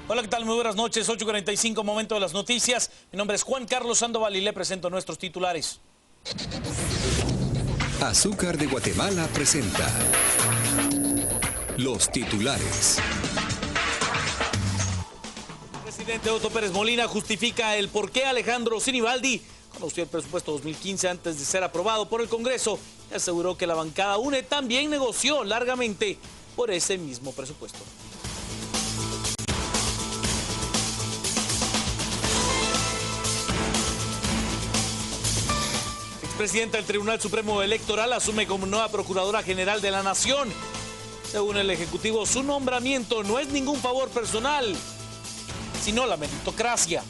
Hola, ¿qué tal? Muy buenas noches, 8:45, momento de las noticias. Mi nombre es Juan Carlos Sandoval y le presento nuestros titulares. Azúcar de Guatemala presenta los titulares. El presidente Otto Pérez Molina justifica el por qué Alejandro Sinibaldi conoció el presupuesto 2015 antes de ser aprobado por el Congreso y aseguró que la bancada UNE también negoció largamente por ese mismo presupuesto. Presidenta del Tribunal Supremo Electoral asume como nueva Procuradora General de la Nación. Según el Ejecutivo, su nombramiento no es ningún favor personal, sino la meritocracia.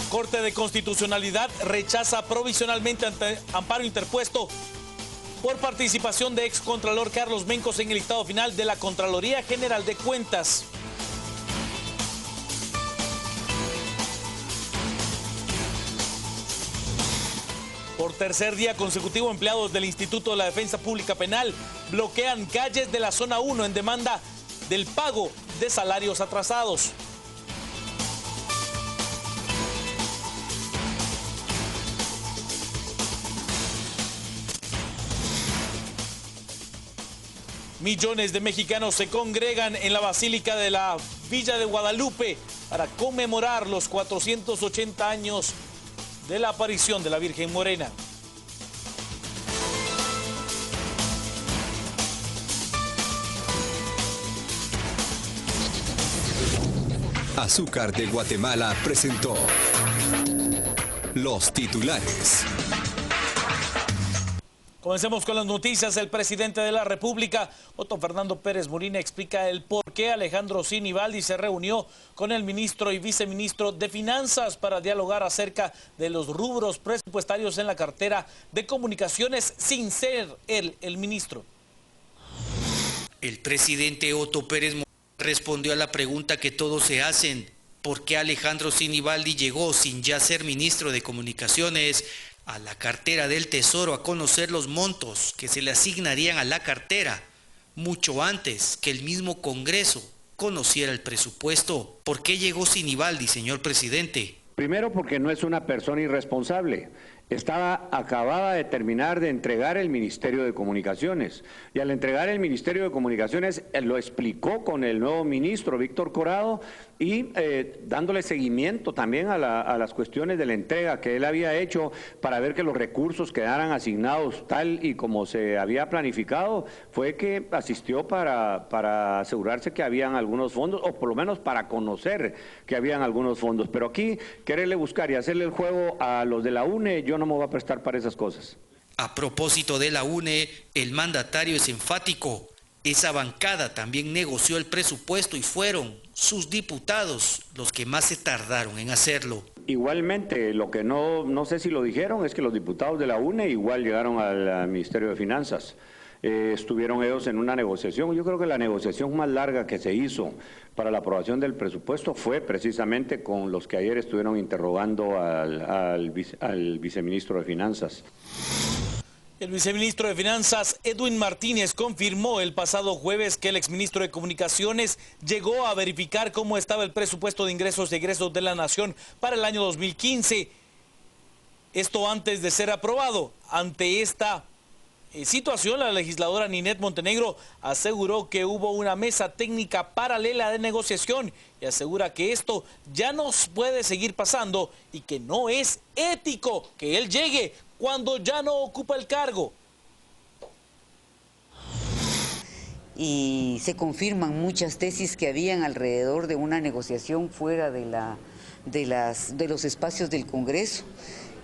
Corte de Constitucionalidad rechaza provisionalmente ante amparo interpuesto por participación de excontralor Carlos Mencos en el listado final de la Contraloría General de Cuentas. Por tercer día consecutivo, empleados del Instituto de la Defensa Pública Penal bloquean calles de la Zona 1 en demanda del pago de salarios atrasados. Millones de mexicanos se congregan en la Basílica de la Villa de Guadalupe para conmemorar los 480 años de la aparición de la Virgen Morena. Azúcar de Guatemala presentó los titulares. Comencemos con las noticias. El presidente de la República, Otto Fernando Pérez Molina, explica el por qué Alejandro Sinibaldi se reunió con el ministro y viceministro de Finanzas para dialogar acerca de los rubros presupuestarios en la cartera de comunicaciones sin ser él el ministro. El presidente Otto Pérez Molina respondió a la pregunta que todos se hacen: ¿por qué Alejandro Sinibaldi llegó sin ya ser ministro de Comunicaciones a la cartera del Tesoro a conocer los montos que se le asignarían a la cartera mucho antes que el mismo Congreso conociera el presupuesto? ¿Por qué llegó Sinibaldi, señor presidente? Primero, porque no es una persona irresponsable. Acababa de terminar de entregar el Ministerio de Comunicaciones, y al entregar el Ministerio de Comunicaciones lo explicó con el nuevo ministro Víctor Corado y dándole seguimiento también a las cuestiones de la entrega que él había hecho para ver que los recursos quedaran asignados tal y como se había planificado. Fue que asistió para asegurarse que habían algunos fondos, o por lo menos para conocer que habían algunos fondos. Pero aquí quererle buscar y hacerle el juego a los de la UNE, yo no me voy a prestar para esas cosas. A propósito de la UNE, el mandatario es enfático. Esa bancada también negoció el presupuesto y fueron sus diputados los que más se tardaron en hacerlo. Igualmente, lo que no sé si lo dijeron es que los diputados de la UNE igual llegaron al Ministerio de Finanzas. Estuvieron ellos en una negociación. Yo creo que la negociación más larga que se hizo para la aprobación del presupuesto fue precisamente con los que ayer estuvieron interrogando al viceministro de Finanzas. El viceministro de Finanzas, Edwin Martínez, confirmó el pasado jueves que el exministro de Comunicaciones llegó a verificar cómo estaba el presupuesto de ingresos y egresos de la Nación para el año 2015. Esto antes de ser aprobado. Ante esta situación, la legisladora Ninette Montenegro aseguró que hubo una mesa técnica paralela de negociación y asegura que esto ya no puede seguir pasando y que no es ético que él llegue cuando ya no ocupa el cargo. Y se confirman muchas tesis que habían alrededor de una negociación fuera de los espacios del Congreso,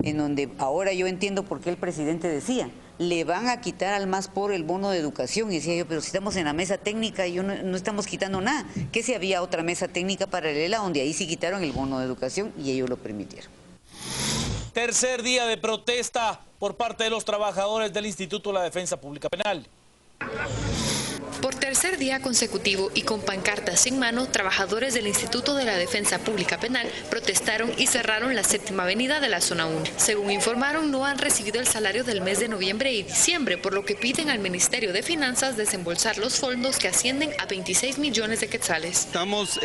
en donde ahora yo entiendo por qué el presidente decía: le van a quitar al más pobre el bono de educación. Y decía yo, pero si estamos en la mesa técnica y no estamos quitando nada. Que si había otra mesa técnica paralela donde ahí sí quitaron el bono de educación y ellos lo permitieron. Tercer día de protesta por parte de los trabajadores del Instituto de la Defensa Pública Penal. Por tercer tercer día consecutivo y con pancartas en mano, trabajadores del Instituto de la Defensa Pública Penal protestaron y cerraron la 7ª avenida de la zona 1. Según informaron, no han recibido el salario del mes de noviembre y diciembre, por lo que piden al Ministerio de Finanzas desembolsar los fondos que ascienden a 26 millones de quetzales. Estamos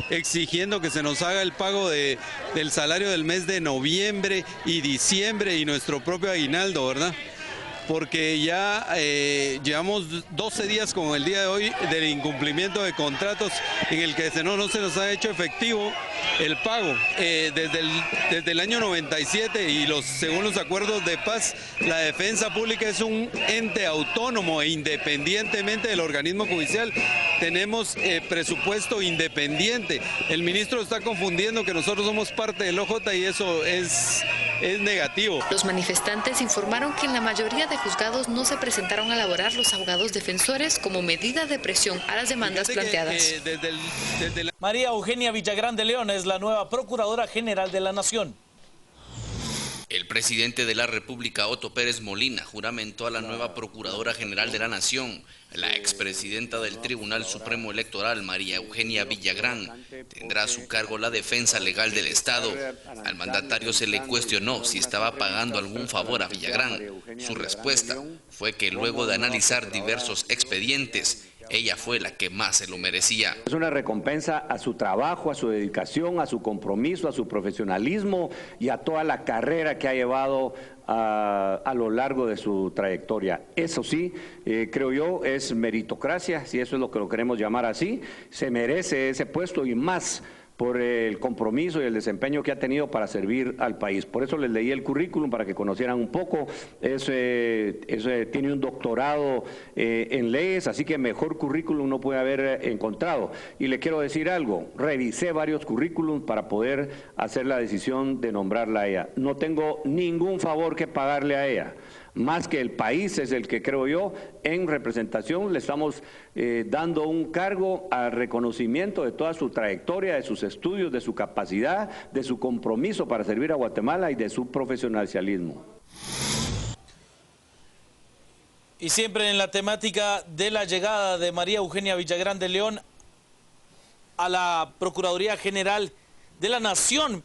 exigiendo que se nos haga el pago del salario del mes de noviembre y diciembre y nuestro propio aguinaldo, ¿verdad? Porque ya llevamos 12 días con el día de hoy del incumplimiento de contratos en el que no se nos ha hecho efectivo el pago. Desde el año 97 y según los acuerdos de paz, la defensa pública es un ente autónomo e independientemente del organismo judicial. Tenemos presupuesto independiente. El ministro está confundiendo que nosotros somos parte del OJ y eso es negativo. Los manifestantes informaron que en la mayoría de juzgados no se presentaron a laborar los abogados defensores como medida de presión a las demandas planteadas. María Eugenia Villagrán de León es la nueva Procuradora General de la Nación. El presidente de la República, Otto Pérez Molina, juramentó a la nueva Procuradora General de la Nación. La expresidenta del Tribunal Supremo Electoral, María Eugenia Villagrán, tendrá a su cargo la defensa legal del Estado. Al mandatario se le cuestionó si estaba pagando algún favor a Villagrán. Su respuesta fue que luego de analizar diversos expedientes, ella fue la que más se lo merecía. Es una recompensa a su trabajo, a su dedicación, a su compromiso, a su profesionalismo y a toda la carrera que ha llevado a lo largo de su trayectoria. Eso sí, creo yo, es meritocracia, si eso es lo que lo queremos llamar así. Se merece ese puesto y más por el compromiso y el desempeño que ha tenido para servir al país. Por eso les leí el currículum para que conocieran un poco. Tiene un doctorado en leyes, así que mejor currículum no puede haber encontrado. Y le quiero decir algo, revisé varios currículums para poder hacer la decisión de nombrarla a ella. No tengo ningún favor que pagarle a ella. Más que el país es el que, creo yo, en representación le estamos dando un cargo al reconocimiento de toda su trayectoria, de sus estudios, de su capacidad, de su compromiso para servir a Guatemala y de su profesionalismo. Y siempre en la temática de la llegada de María Eugenia Villagrán de León a la Procuraduría General de la Nación,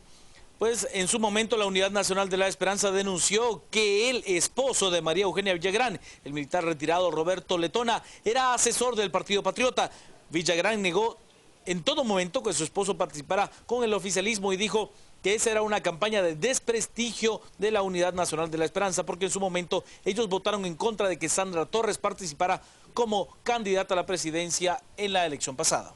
pues en su momento la Unidad Nacional de la Esperanza denunció que el esposo de María Eugenia Villagrán, el militar retirado Roberto Letona, era asesor del Partido Patriota. Villagrán negó en todo momento que su esposo participara con el oficialismo y dijo que esa era una campaña de desprestigio de la Unidad Nacional de la Esperanza, porque en su momento ellos votaron en contra de que Sandra Torres participara como candidata a la presidencia en la elección pasada.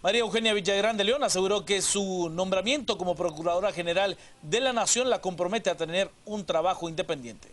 María Eugenia Villagrán de León aseguró que su nombramiento como Procuradora General de la Nación la compromete a tener un trabajo independiente.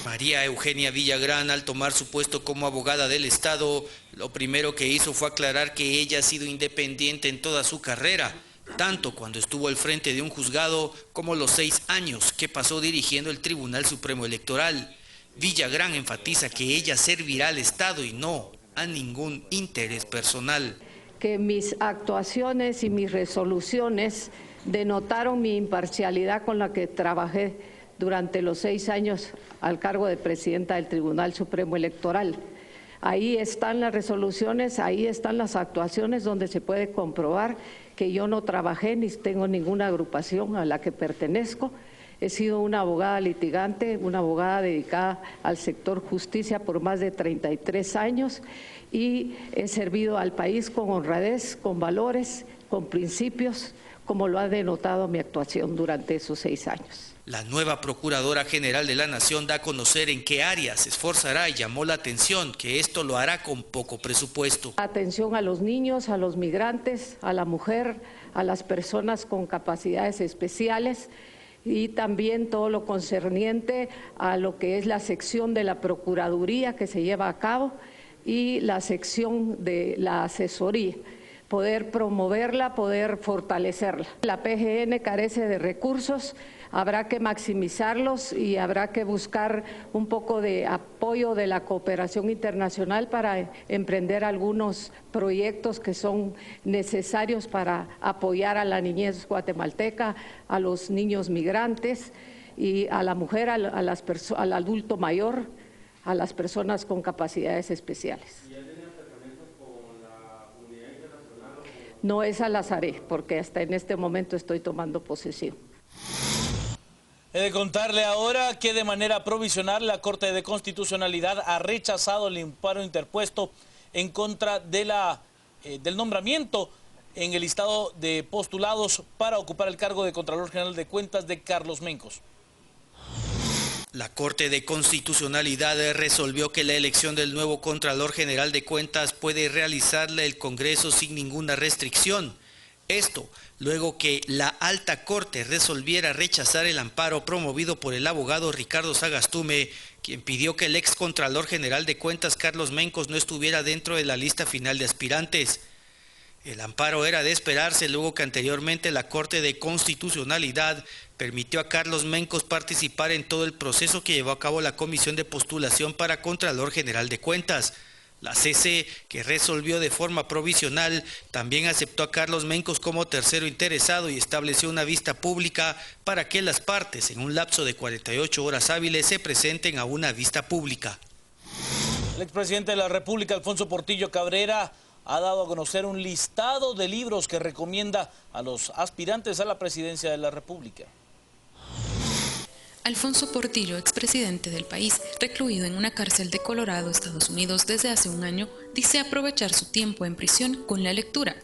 María Eugenia Villagrán, al tomar su puesto como abogada del Estado, lo primero que hizo fue aclarar que ella ha sido independiente en toda su carrera, tanto cuando estuvo al frente de un juzgado como los 6 años que pasó dirigiendo el Tribunal Supremo Electoral. Villagrán enfatiza que ella servirá al Estado y no a ningún interés personal. Que mis actuaciones y mis resoluciones denotaron mi imparcialidad con la que trabajé durante los 6 años al cargo de presidenta del Tribunal Supremo Electoral. Ahí están las resoluciones, ahí están las actuaciones donde se puede comprobar que yo no trabajé ni tengo ninguna agrupación a la que pertenezco. He sido una abogada litigante, una abogada dedicada al sector justicia por más de 33 años y he servido al país con honradez, con valores, con principios, como lo ha denotado mi actuación durante esos 6 años. La nueva Procuradora General de la Nación da a conocer en qué áreas se esforzará y llamó la atención que esto lo hará con poco presupuesto. Atención a los niños, a los migrantes, a la mujer, a las personas con capacidades especiales, y también todo lo concerniente a lo que es la sección de la Procuraduría que se lleva a cabo y la sección de la asesoría, poder promoverla, poder fortalecerla. La PGN carece de recursos, habrá que maximizarlos y habrá que buscar un poco de apoyo de la cooperación internacional para emprender algunos proyectos que son necesarios para apoyar a la niñez guatemalteca, a los niños migrantes y a la mujer, al adulto mayor, a las personas con capacidades especiales. No, esas las haré, porque hasta en este momento estoy tomando posesión. He de contarle ahora que de manera provisional la Corte de Constitucionalidad ha rechazado el amparo interpuesto en contra de del nombramiento en el listado de postulados para ocupar el cargo de Contralor General de Cuentas de Carlos Mencos. La Corte de Constitucionalidad resolvió que la elección del nuevo Contralor General de Cuentas puede realizarla el Congreso sin ninguna restricción. Esto, luego que la Alta Corte resolviera rechazar el amparo promovido por el abogado Ricardo Sagastume, quien pidió que el ex Contralor General de Cuentas Carlos Mencos no estuviera dentro de la lista final de aspirantes. El amparo era de esperarse luego que anteriormente la Corte de Constitucionalidad permitió a Carlos Mencos participar en todo el proceso que llevó a cabo la Comisión de Postulación para Contralor General de Cuentas. La CC, que resolvió de forma provisional, también aceptó a Carlos Mencos como tercero interesado y estableció una vista pública para que las partes, en un lapso de 48 horas hábiles, se presenten a una vista pública. El expresidente de la República, Alfonso Portillo Cabrera, ha dado a conocer un listado de libros que recomienda a los aspirantes a la presidencia de la República. Alfonso Portillo, expresidente del país, recluido en una cárcel de Colorado, Estados Unidos, desde hace un año, dice aprovechar su tiempo en prisión con la lectura.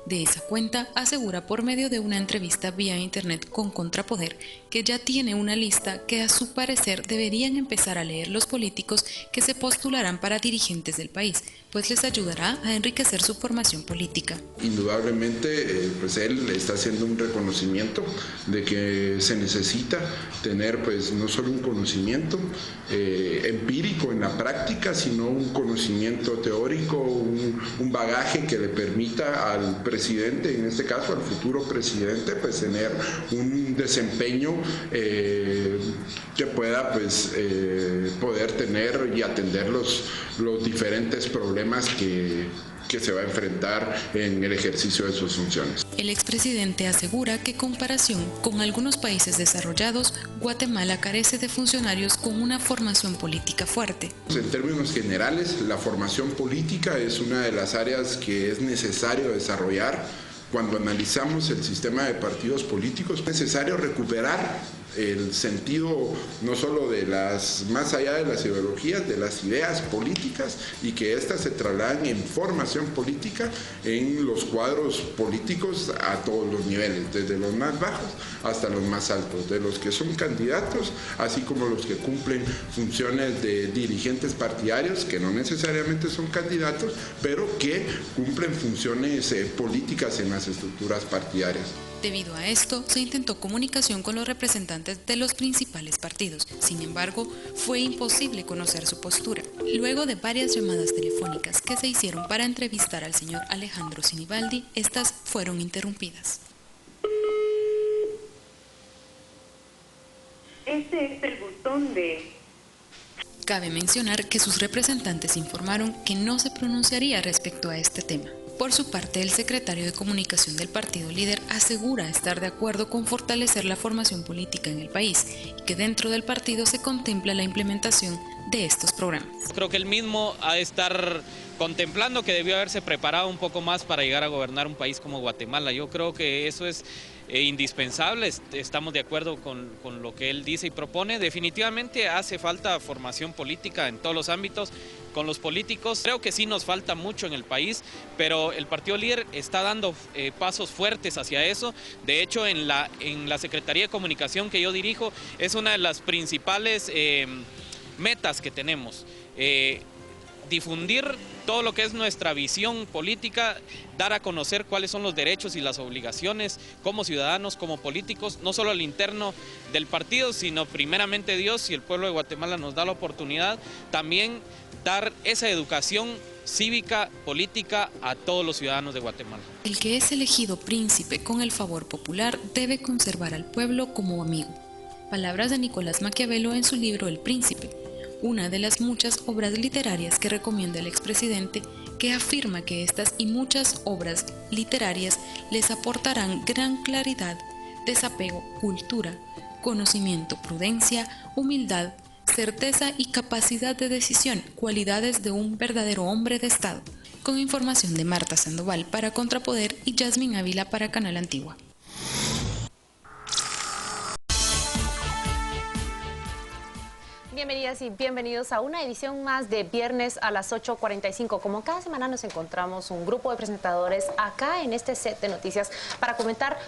De esa cuenta, asegura por medio de una entrevista vía internet con Contrapoder que ya tiene una lista que a su parecer deberían empezar a leer los políticos que se postularán para dirigentes del país, pues les ayudará a enriquecer su formación política. Indudablemente, pues él está haciendo un reconocimiento de que se necesita tener pues no solo un conocimiento empírico en la práctica, sino un conocimiento teórico, un bagaje que le permita al presidente, en este caso al futuro presidente, pues tener un desempeño que pueda pues poder tener y atender los diferentes problemas que se va a enfrentar en el ejercicio de sus funciones. El expresidente asegura que en comparación con algunos países desarrollados, Guatemala carece de funcionarios con una formación política fuerte. En términos generales, la formación política es una de las áreas que es necesario desarrollar. Cuando analizamos el sistema de partidos políticos, es necesario recuperar el sentido no solo de más allá de las ideologías, de las ideas políticas, y que éstas se trasladen en formación política en los cuadros políticos a todos los niveles, desde los más bajos hasta los más altos, de los que son candidatos, así como los que cumplen funciones de dirigentes partidarios, que no necesariamente son candidatos, pero que cumplen funciones políticas en las estructuras partidarias. Debido a esto, se intentó comunicación con los representantes de los principales partidos. Sin embargo, fue imposible conocer su postura. Luego de varias llamadas telefónicas que se hicieron para entrevistar al señor Alejandro Sinibaldi, estas fueron interrumpidas. Este es el botón de... Cabe mencionar que sus representantes informaron que no se pronunciaría respecto a este tema. Por su parte, el secretario de Comunicación del partido líder asegura estar de acuerdo con fortalecer la formación política en el país y que dentro del partido se contempla la implementación de estos programas. Creo que él mismo ha de estar contemplando que debió haberse preparado un poco más para llegar a gobernar un país como Guatemala. Yo creo que eso es indispensable, estamos de acuerdo con lo que él dice y propone. Definitivamente hace falta formación política en todos los ámbitos, con los políticos. Creo que sí nos falta mucho en el país, pero el partido líder está dando pasos fuertes hacia eso. De hecho, en la Secretaría de Comunicación que yo dirijo, es una de las principales metas que tenemos. Difundir todo lo que es nuestra visión política, dar a conocer cuáles son los derechos y las obligaciones como ciudadanos, como políticos, no solo al interno del partido, sino primeramente Dios, si el pueblo de Guatemala nos da la oportunidad, también dar esa educación cívica, política a todos los ciudadanos de Guatemala. El que es elegido príncipe con el favor popular debe conservar al pueblo como amigo. Palabras de Nicolás Maquiavelo en su libro El Príncipe, una de las muchas obras literarias que recomienda el expresidente, que afirma que estas y muchas obras literarias les aportarán gran claridad, desapego, cultura, conocimiento, prudencia, humildad, certeza y capacidad de decisión, cualidades de un verdadero hombre de Estado. Con información de Marta Sandoval para Contrapoder y Yasmin Ávila para Canal Antigua. Bienvenidas y bienvenidos a una edición más de Viernes a las 8:45. Como cada semana nos encontramos un grupo de presentadores acá en este set de noticias para comentar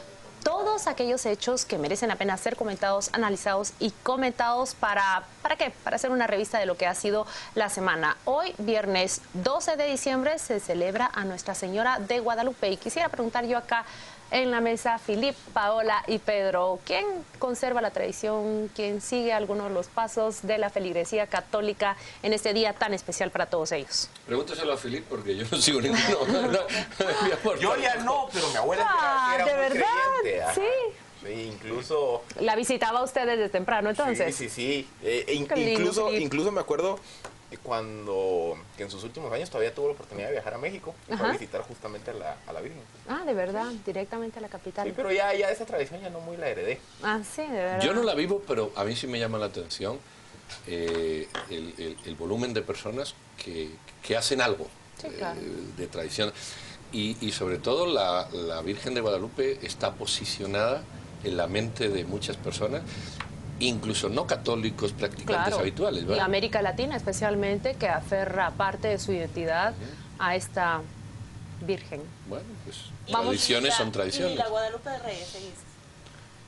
todos aquellos hechos que merecen la pena ser comentados, analizados y comentados. ¿Para qué? Para hacer una revista de lo que ha sido la semana. Hoy, viernes 12 de diciembre, se celebra a Nuestra Señora de Guadalupe. Y quisiera preguntar yo acá en la mesa, Filip, Paola y Pedro, ¿quién conserva la tradición, quién sigue algunos de los pasos de la feligresía católica en este día tan especial para todos ellos? Pregúntaselo a Filip porque yo no sigo ninguno. Yo ya no, pero mi abuela era ¿de muy verdad? creyente. Ajá. Sí. Sí, incluso... ¿La visitaba usted desde temprano entonces? Sí. Lindo, incluso me acuerdo que en sus últimos años todavía tuvo la oportunidad de viajar a México para visitar justamente a la Virgen. Ah, de verdad, directamente a la capital. Sí, pero ya esa tradición ya no muy la heredé. Ah, sí, de verdad. Yo no la vivo, pero a mí sí me llama la atención el volumen de personas que hacen algo claro, de tradición. Y sobre todo la Virgen de Guadalupe está posicionada en la mente de muchas personas, incluso no católicos practicantes habituales, ¿verdad? Y América Latina especialmente, que aferra parte de su identidad a esta Virgen. Bueno, pues tradiciones son tradiciones. ¿Y la Guadalupe de Reyes se dice?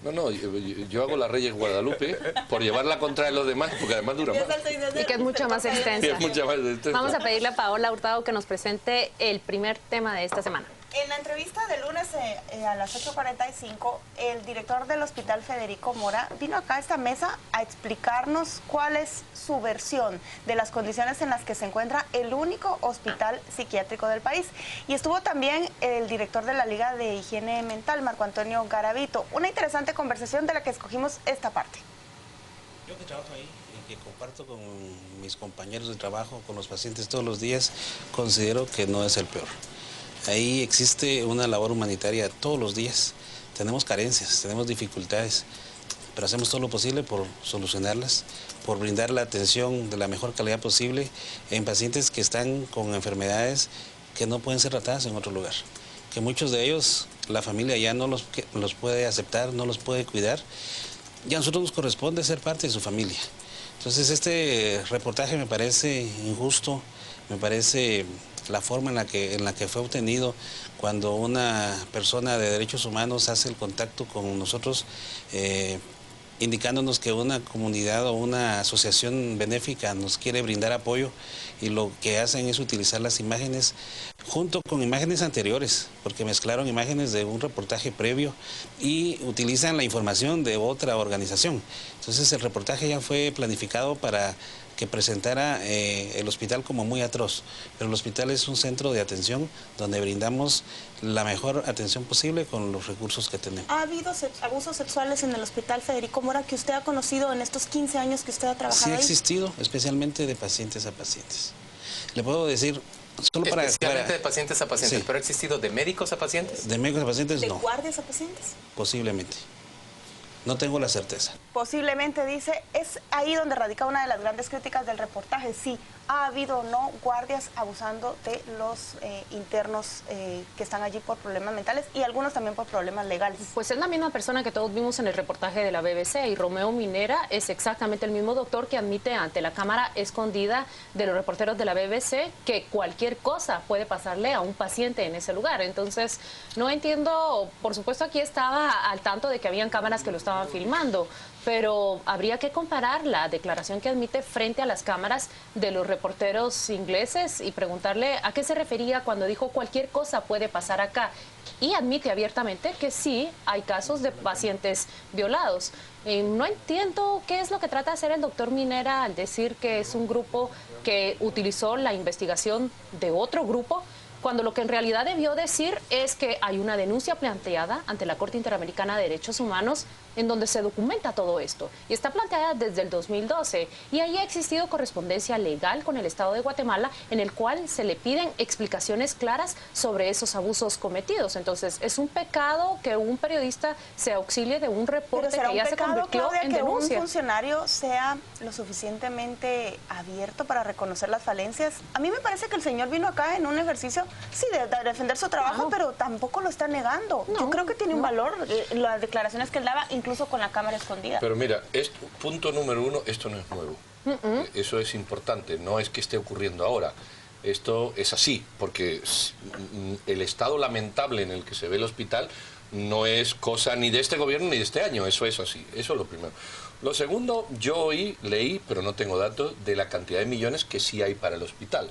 No, yo hago la Reyes Guadalupe por llevarla contra los demás, porque además dura más. Y que es mucho más extensa. Es mucho más extensa. Vamos a pedirle a Paola Hurtado que nos presente el primer tema de esta semana. En la entrevista de lunes a las 8:45, el director del Hospital Federico Mora vino acá a esta mesa a explicarnos cuál es su versión de las condiciones en las que se encuentra el único hospital psiquiátrico del país. Y estuvo también el director de la Liga de Higiene Mental, Marco Antonio Garavito. Una interesante conversación de la que escogimos esta parte. Yo que trabajo ahí y que comparto con mis compañeros de trabajo, con los pacientes todos los días, considero que no es el peor. Ahí existe una labor humanitaria todos los días. Tenemos carencias, tenemos dificultades, pero hacemos todo lo posible por solucionarlas, por brindar la atención de la mejor calidad posible en pacientes que están con enfermedades que no pueden ser tratadas en otro lugar. Que muchos de ellos, la familia ya no los puede aceptar, no los puede cuidar, y a nosotros nos corresponde ser parte de su familia. Entonces este reportaje me parece injusto, me parece la forma en la que fue obtenido cuando una persona de derechos humanos hace el contacto con nosotros, indicándonos que una comunidad o una asociación benéfica nos quiere brindar apoyo, y lo que hacen es utilizar las imágenes junto con imágenes anteriores, porque mezclaron imágenes de un reportaje previo y utilizan la información de otra organización. Entonces el reportaje ya fue planificado para que presentara el hospital como muy atroz, pero el hospital es un centro de atención donde brindamos la mejor atención posible con los recursos que tenemos. ¿Ha habido abusos sexuales en el Hospital Federico Mora que usted ha conocido en estos 15 años que usted ha trabajado ahí? Sí ha existido, especialmente de pacientes a pacientes. Le puedo decir, solo para... Especialmente de pacientes a pacientes, sí. ¿Pero ha existido de médicos a pacientes? De médicos a pacientes no. ¿De guardias a pacientes? Posiblemente. No tengo la certeza. Posiblemente, dice, es ahí donde radica una de las grandes críticas del reportaje. Sí, ha habido o no guardias abusando de los internos que están allí por problemas mentales y algunos también por problemas legales. Pues es la misma persona que todos vimos en el reportaje de la BBC, y Romeo Minera es exactamente el mismo doctor que admite ante la cámara escondida de los reporteros de la BBC que cualquier cosa puede pasarle a un paciente en ese lugar. Entonces, no entiendo, por supuesto aquí estaba al tanto de que habían cámaras que lo estaban filmando, pero habría que comparar la declaración que admite frente a las cámaras de los reporteros ingleses y preguntarle a qué se refería cuando dijo cualquier cosa puede pasar acá. Y admite abiertamente que sí, hay casos de pacientes violados. No entiendo qué es lo que trata de hacer el doctor Minera al decir que es un grupo que utilizó la investigación de otro grupo cuando lo que en realidad debió decir es que hay una denuncia planteada ante la Corte Interamericana de Derechos Humanos en donde se documenta todo esto. Y está planteada desde el 2012. Y ahí ha existido correspondencia legal con el Estado de Guatemala en el cual se le piden explicaciones claras sobre esos abusos cometidos. Entonces, es un pecado que un periodista se auxilie de un reporte que ya se convirtió en denuncia. ¿Un funcionario sea lo suficientemente abierto para reconocer las falencias? A mí me parece que el señor vino acá en un ejercicio, sí, de defender su trabajo, pero tampoco lo está negando. Yo creo que tiene un valor las declaraciones que él daba, incluso con la cámara escondida. Pero mira, punto número uno, esto no es nuevo. Eso es importante, no es que esté ocurriendo ahora. Esto es así, porque el estado lamentable en el que se ve el hospital no es cosa ni de este gobierno ni de este año, eso es así, eso es lo primero. Lo segundo, yo leí, pero no tengo datos, de la cantidad de millones que sí hay para el hospital.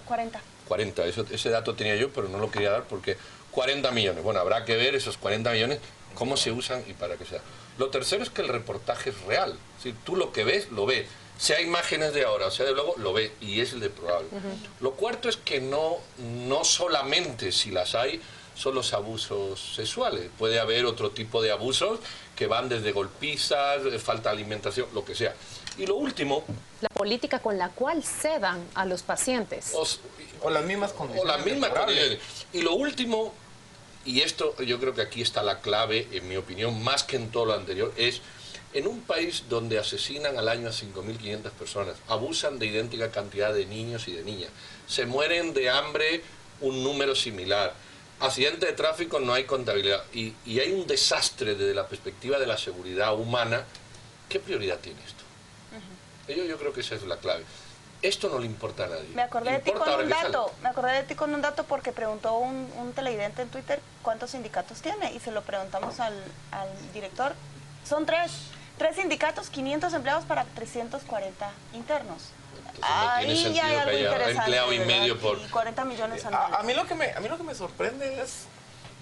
40, ese dato tenía yo, pero no lo quería dar porque 40 millones. Bueno, habrá que ver esos 40 millones, cómo se usan y para qué sea. Lo tercero es que el reportaje es real. Si tú lo que ves, lo ves. Sea imágenes de ahora, o sea de luego, lo ve y es el de probable. Lo cuarto es que no solamente si las hay son los abusos sexuales. Puede haber otro tipo de abusos que van desde golpizas, falta de alimentación, lo que sea. Y lo último... La política con la cual cedan a los pacientes. O las mismas condiciones. O las mismas condiciones. Y lo último, y esto yo creo que aquí está la clave, en mi opinión, más que en todo lo anterior, es en un país donde asesinan al año a 5.500 personas, abusan de idéntica cantidad de niños y de niñas, se mueren de hambre un número similar, accidente de tráfico no hay contabilidad y hay un desastre desde la perspectiva de la seguridad humana. ¿Qué prioridad tiene esto? Yo creo que esa es la clave. Esto no le importa a nadie. Me acordé de ti con un dato porque preguntó un televidente en Twitter cuántos sindicatos tiene y se lo preguntamos al director. Son tres sindicatos, 500 empleados para 340 internos. Ahí ya hay algo interesante, empleado y medio por... Y 40 millones anuales. A mí lo que me sorprende es,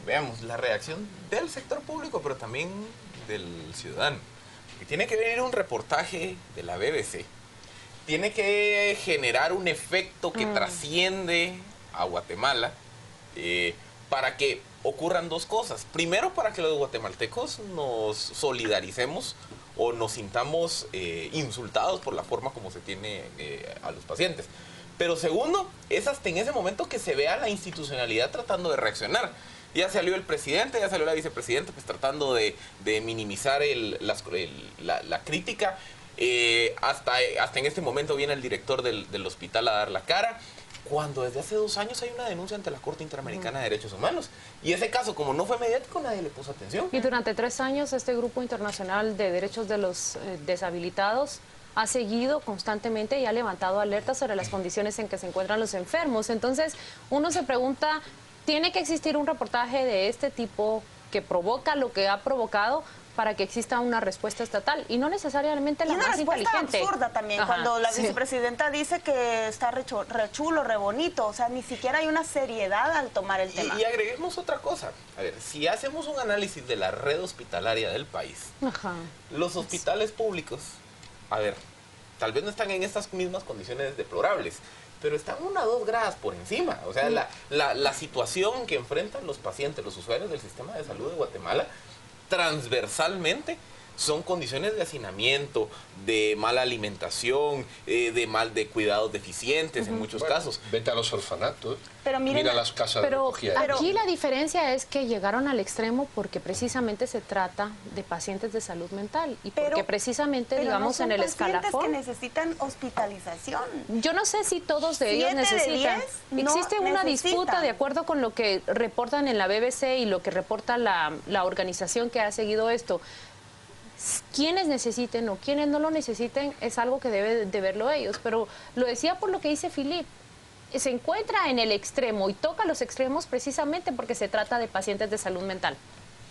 veamos, la reacción del sector público, pero también del ciudadano. Que tiene que venir un reportaje de la BBC, tiene que generar un efecto que trasciende a Guatemala para que ocurran dos cosas. Primero, para que los guatemaltecos nos solidaricemos o nos sintamos insultados por la forma como se tiene a los pacientes. Pero segundo, es hasta en ese momento que se vea la institucionalidad tratando de reaccionar. Ya salió el presidente, ya salió la vicepresidenta, pues tratando de minimizar la crítica. Hasta en este momento viene el director del hospital a dar la cara, cuando desde hace 2 años hay una denuncia ante la Corte Interamericana de Derechos Humanos. Y ese caso, como no fue mediático, nadie le puso atención. Y durante 3 años este Grupo Internacional de Derechos de los Deshabilitados ha seguido constantemente y ha levantado alertas sobre las condiciones en que se encuentran los enfermos. Entonces, uno se pregunta, ¿tiene que existir un reportaje de este tipo que provoca lo que ha provocado para que exista una respuesta estatal y no necesariamente la más inteligente? Y una respuesta absurda también, cuando la vicepresidenta dice que está re chulo, re bonito, o sea, ni siquiera hay una seriedad al tomar el tema. Y agreguemos otra cosa, a ver, si hacemos un análisis de la red hospitalaria del país, los hospitales públicos, a ver, tal vez no están en estas mismas condiciones deplorables, pero están 1 o 2 grados por encima. O sea, la situación que enfrentan los pacientes, los usuarios del sistema de salud de Guatemala, transversalmente son condiciones de hacinamiento, de mala alimentación, de cuidados deficientes en muchos casos. Vete a los orfanatos, pero miren, mira las casas de recogida. Aquí la diferencia es que llegaron al extremo porque precisamente se trata de pacientes de salud mental y porque precisamente, digamos, en el escalafón... que necesitan hospitalización. Yo no sé si todos de ellos necesitan. Existe una disputa de acuerdo con lo que reportan en la BBC y lo que reporta la organización que ha seguido esto. Quienes necesiten o quienes no lo necesiten es algo que debe de verlo ellos, pero lo decía por lo que dice Philippe, se encuentra en el extremo y toca los extremos precisamente porque se trata de pacientes de salud mental.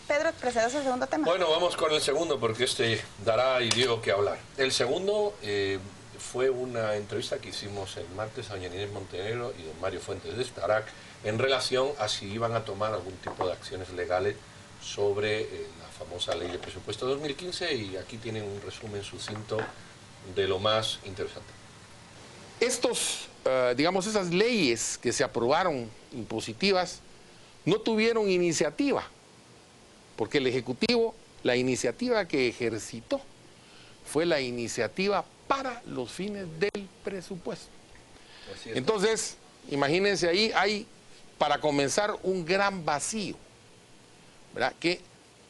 Pedro, ¿precedes el segundo tema? Bueno, vamos con el segundo porque este dará y dio que hablar. El segundo fue una entrevista que hicimos el martes a doña Inés Montenegro y don Mario Fuentes de Starac en relación a si iban a tomar algún tipo de acciones legales sobre la famosa ley de presupuesto 2015 y aquí tienen un resumen sucinto de lo más interesante. Estos digamos, esas leyes que se aprobaron impositivas no tuvieron iniciativa, porque el Ejecutivo, la iniciativa que ejercitó fue la iniciativa para los fines del presupuesto. Entonces, imagínense, ahí hay, para comenzar, un gran vacío, ¿verdad? Que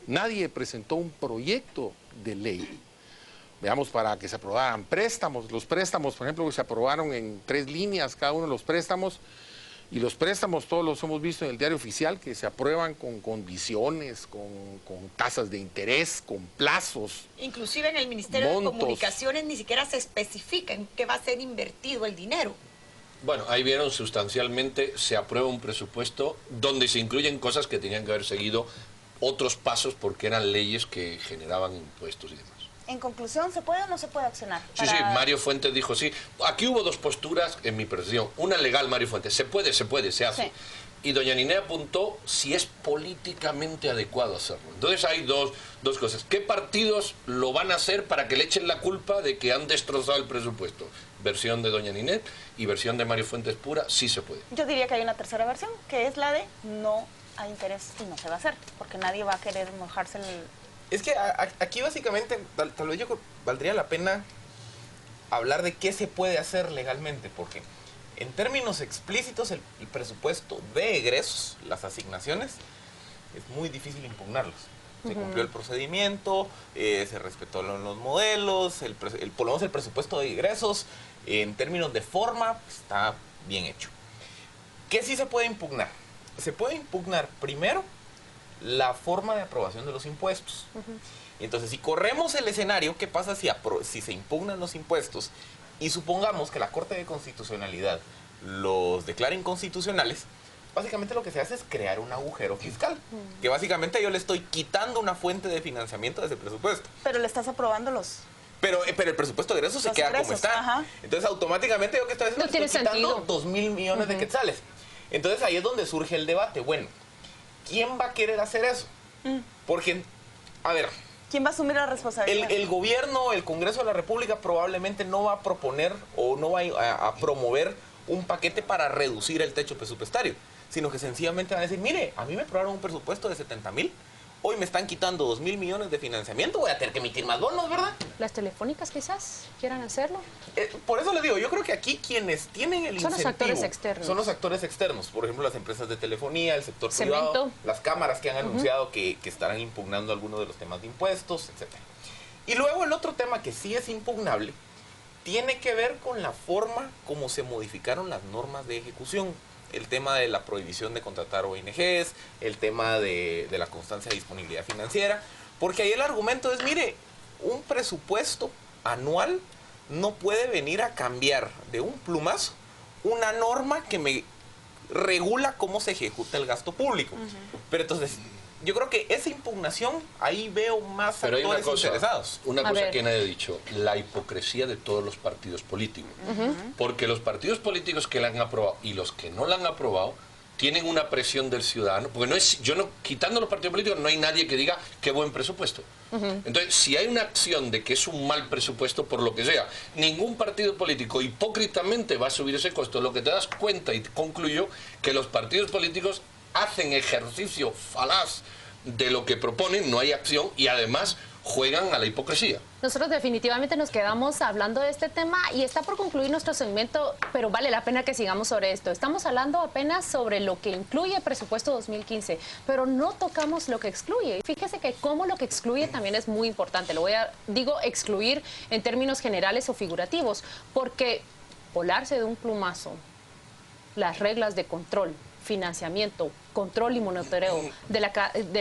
nadie presentó un proyecto de ley, veamos, para que se aprobaran préstamos. Los préstamos, por ejemplo, que se aprobaron en 3 líneas cada uno de los préstamos, y los préstamos todos los hemos visto en el diario oficial, que se aprueban con condiciones, con tasas de interés, con plazos. Inclusive en el Ministerio de Comunicaciones ni siquiera se especifica en qué va a ser invertido el dinero. Bueno, ahí vieron, sustancialmente se aprueba un presupuesto donde se incluyen cosas que tenían que haber seguido otros pasos porque eran leyes que generaban impuestos y demás. En conclusión, ¿se puede o no se puede accionar? Sí, sí, Mario Fuentes dijo sí. Aquí hubo 2 posturas en mi percepción. Una legal, Mario Fuentes, se puede, se hace. Sí. Y doña Ninea apuntó si es políticamente adecuado hacerlo. Entonces hay dos cosas. ¿Qué partidos lo van a hacer para que le echen la culpa de que han destrozado el presupuesto? Versión de doña Ninea y versión de Mario Fuentes pura, sí se puede. Yo diría que hay una tercera versión, que es la de no hay interés y no se va a hacer, porque nadie va a querer mojarse el... Es que aquí básicamente, tal vez valdría la pena hablar de qué se puede hacer legalmente, porque en términos explícitos el presupuesto de egresos, las asignaciones, es muy difícil impugnarlos. Se cumplió el procedimiento, se respetó los modelos, por lo menos el presupuesto de egresos, en términos de forma, está bien hecho. ¿Qué sí se puede impugnar? Se puede impugnar primero la forma de aprobación de los impuestos. Entonces, si corremos el escenario, ¿qué pasa si se impugnan los impuestos y supongamos que la Corte de Constitucionalidad los declara inconstitucionales? Básicamente lo que se hace es crear un agujero fiscal, que básicamente yo le estoy quitando una fuente de financiamiento de ese presupuesto. Pero le estás aprobando los... Pero el presupuesto de egresos se queda como está. Ajá. Entonces, automáticamente yo que estoy haciendo, estoy quitando 2.000 millones de quetzales. Entonces, ahí es donde surge el debate. Bueno, ¿quién va a querer hacer eso? Porque, a ver... ¿Quién va a asumir la responsabilidad? El gobierno, el Congreso de la República probablemente no va a proponer o no va a promover un paquete para reducir el techo presupuestario, sino que sencillamente van a decir, mire, a mí me aprobaron un presupuesto de 70.000, hoy me están quitando 2.000 millones de financiamiento, voy a tener que emitir más bonos, ¿verdad? Las telefónicas quizás quieran hacerlo. Por eso le digo, yo creo que aquí quienes tienen el incentivo... Son los actores externos. Son los actores externos, por ejemplo, las empresas de telefonía, el sector privado, las cámaras que han anunciado que estarán impugnando algunos de los temas de impuestos, etc. Y luego el otro tema que sí es impugnable tiene que ver con la forma como se modificaron las normas de ejecución. El tema de la prohibición de contratar ONGs, el tema de la constancia de disponibilidad financiera, porque ahí el argumento es, mire, un presupuesto anual no puede venir a cambiar de un plumazo una norma que me regula cómo se ejecuta el gasto público. Pero entonces, yo creo que esa impugnación, ahí veo más actores interesados. Una cosa que nadie ha dicho, la hipocresía de todos los partidos políticos. Porque los partidos políticos que la han aprobado y los que no la han aprobado tienen una presión del ciudadano, porque no es, quitando los partidos políticos no hay nadie que diga qué buen presupuesto. Entonces, si hay una acción de que es un mal presupuesto por lo que sea, ningún partido político hipócritamente va a subir ese costo. Lo que te das cuenta, y concluyo, que los partidos políticos hacen ejercicio falaz de lo que proponen, no hay acción y además juegan a la hipocresía. Nosotros definitivamente nos quedamos hablando de este tema y está por concluir nuestro segmento, pero vale la pena que sigamos sobre esto. Estamos hablando apenas sobre lo que incluye el presupuesto 2015, pero no tocamos lo que excluye. Fíjese que cómo lo que excluye también es muy importante. Digo excluir en términos generales o figurativos, porque volarse de un plumazo las reglas de control, financiamiento, control y monitoreo de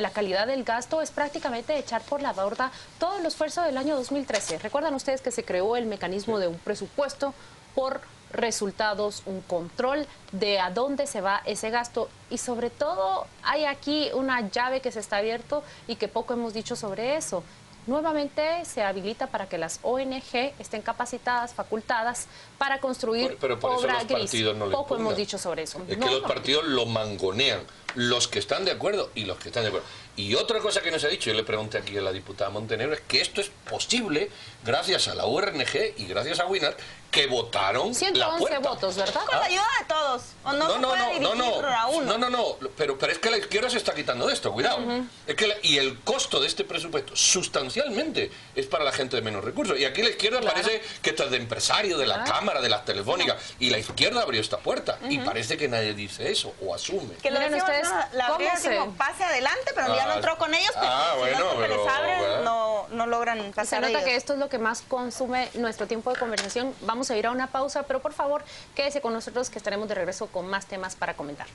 la calidad del gasto es prácticamente echar por la borda todo el esfuerzo del año 2013. Recuerdan ustedes que se creó el mecanismo de un presupuesto por resultados, un control de a dónde se va ese gasto y sobre todo hay aquí una llave que se está abierto y que poco hemos dicho sobre eso. Nuevamente se habilita para que las ONG estén capacitadas, facultadas para construir pero por obra eso los partidos no Poco hemos dicho sobre eso. Es que los partidos lo mangonean, los que están de acuerdo y los que están de acuerdo. Y otra cosa que no se ha dicho, yo le pregunté aquí a la diputada Montenegro, es que esto es posible gracias a la URNG y gracias a WINAR, que votaron 111 votos, ¿verdad? Con la ayuda de todos. ¿O no, no, pero es que la izquierda se está quitando de esto, cuidado. Es que y el costo de este presupuesto sustancialmente es para la gente de menos recursos. Y aquí la izquierda parece que esto es de empresario, de la Cámara, de las telefónicas. Y la izquierda abrió esta puerta. Y parece que nadie dice eso o asume. Que lo decimos, ustedes, la abrieron como pase adelante, pero ya no entró con ellos. Bueno, pero les abren, no logran pasar. Se nota que esto es lo que más consume nuestro tiempo de conversación. Vamos a ir a una pausa, pero por favor, quédese con nosotros que estaremos de regreso con más temas para comentar.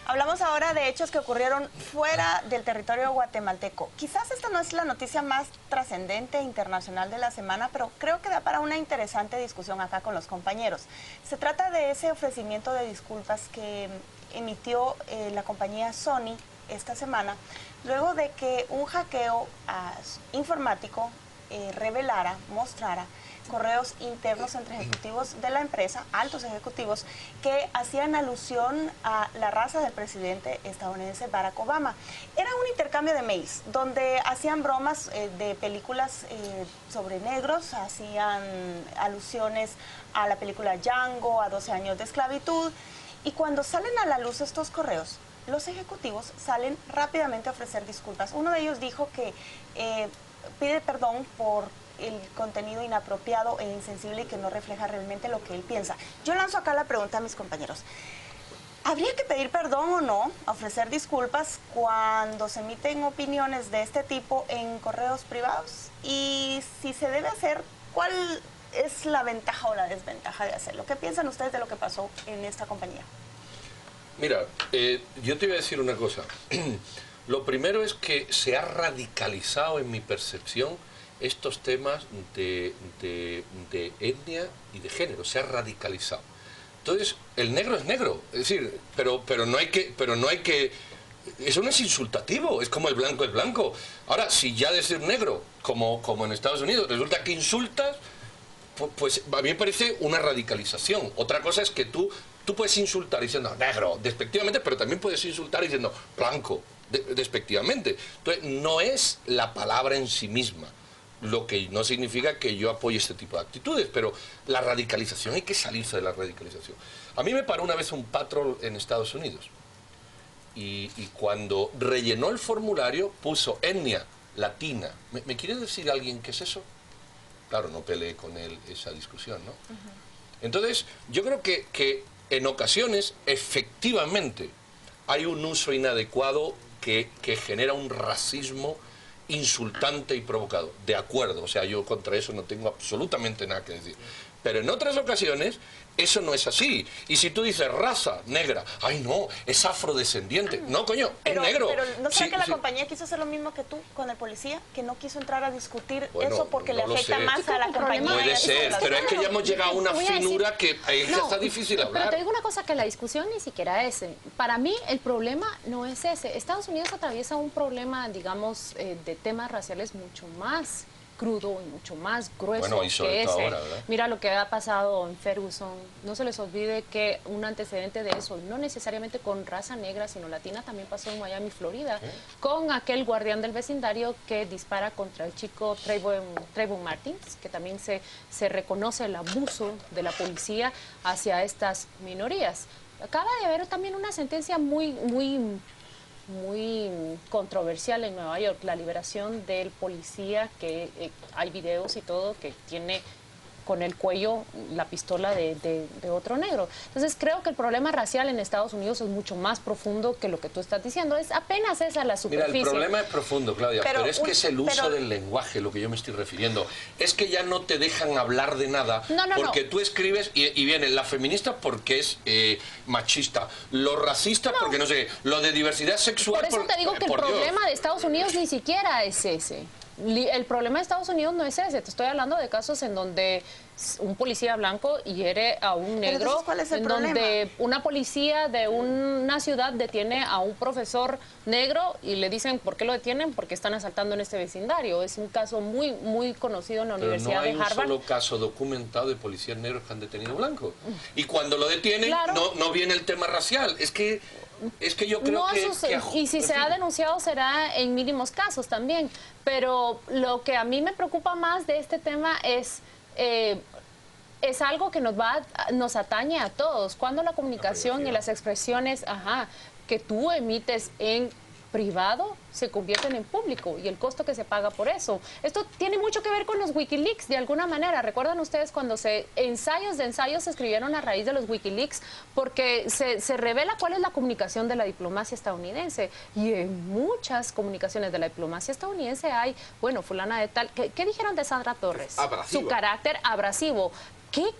Hablamos ahora de hechos que ocurrieron fuera del territorio guatemalteco. Quizás esta no es la noticia más trascendente internacional de la semana, pero creo que da para una interesante discusión acá con los compañeros. Se trata de ese ofrecimiento de disculpas que emitió la compañía Sony esta semana, luego de que un hackeo informático mostrara correos internos entre ejecutivos de la empresa, altos ejecutivos, que hacían alusión a la raza del presidente estadounidense Barack Obama. Era un intercambio de mails, donde hacían bromas de películas sobre negros, hacían alusiones a la película Django, a 12 años de esclavitud, y cuando salen a la luz estos correos, los ejecutivos salen rápidamente a ofrecer disculpas. Uno de ellos dijo que pide perdón por el contenido inapropiado e insensible y que no refleja realmente lo que él piensa. Yo lanzo acá la pregunta a mis compañeros. ¿Habría que pedir perdón o no, ofrecer disculpas cuando se emiten opiniones de este tipo en correos privados? Y si se debe hacer, ¿cuál es la ventaja o la desventaja de hacerlo? ¿Qué piensan ustedes de lo que pasó en esta compañía? Mira, yo te voy a decir una cosa. Lo primero es que se ha radicalizado en mi percepción estos temas de etnia y de género. Se ha radicalizado. Entonces, el negro es negro. Es decir, pero no hay que... Eso no es insultativo, es como el blanco es blanco. Ahora, si ya de ser negro, como en Estados Unidos, resulta que insultas, pues a mí me parece una radicalización. Otra cosa es que tú puedes insultar diciendo negro, despectivamente, pero también puedes insultar diciendo blanco, despectivamente. Entonces, no es la palabra en sí misma, lo que no significa que yo apoye este tipo de actitudes, pero la radicalización, hay que salirse de la radicalización. A mí me paró una vez un patrón en Estados Unidos y cuando rellenó el formulario puso etnia latina. ¿Me quiere decir alguien qué es eso? Claro, no peleé con él esa discusión, ¿no? Entonces, yo creo que en ocasiones, efectivamente, hay un uso inadecuado que genera un racismo insultante y provocado. De acuerdo, o sea, yo contra eso no tengo absolutamente nada que decir. Pero en otras ocasiones eso no es así. Y si tú dices raza negra, ay no, es afrodescendiente. No, coño, es negro. Pero ¿no será que la compañía quiso hacer lo mismo que tú con el policía? Que no quiso entrar a discutir eso porque le afecta más a la compañía. Puede ser, pero es que ya hemos llegado a una finura que está difícil hablar. Pero te digo una cosa, que la discusión ni siquiera es ese. Para mí el problema no es ese. Estados Unidos atraviesa un problema, digamos, de temas raciales mucho más crudo y mucho más grueso que ese. Ahora, mira lo que ha pasado en Ferguson. No se les olvide que un antecedente de eso, no necesariamente con raza negra, sino latina, también pasó en Miami, Florida, con aquel guardián del vecindario que dispara contra el chico Trayvon Martins, que también se reconoce el abuso de la policía hacia estas minorías. Acaba de haber también una sentencia muy controversial en Nueva York, la liberación del policía, que hay videos y todo, que tiene con el cuello la pistola de otro negro. Entonces creo que el problema racial en Estados Unidos es mucho más profundo que lo que tú estás diciendo. Es apenas esa la superficie. Mira, el problema es profundo, Claudia, pero es que es el uso del lenguaje lo que yo me estoy refiriendo. Es que ya no te dejan hablar de nada porque tú escribes y vienen las feministas porque es machista, los racistas porque no sé, lo de diversidad sexual. Por eso te digo que el problema de Estados Unidos ni siquiera es ese. El problema de Estados Unidos no es ese. Te estoy hablando de casos en donde un policía blanco hiere a un negro, entonces, ¿cuál es el problema? donde una policía de una ciudad detiene a un profesor negro y le dicen, ¿por qué lo detienen? Porque están asaltando en este vecindario. Es un caso muy conocido en la Universidad de Harvard. No hay un solo caso documentado de policías negros que han detenido blancos. Y cuando lo detienen, no viene el tema racial. Es que yo creo y si se ha denunciado será en mínimos casos también. Pero lo que a mí me preocupa más de este tema es algo que nos atañe a todos. Cuando la comunicación y las expresiones que tú emites en privado se convierten en público y el costo que se paga por eso. Esto tiene mucho que ver con los Wikileaks de alguna manera. ¿Recuerdan ustedes cuando ensayos se escribieron a raíz de los Wikileaks? Porque se revela cuál es la comunicación de la diplomacia estadounidense, y en muchas comunicaciones de la diplomacia estadounidense hay, bueno, fulana de tal, ¿qué dijeron de Sandra Torres? Abrasiva. Su carácter abrasivo.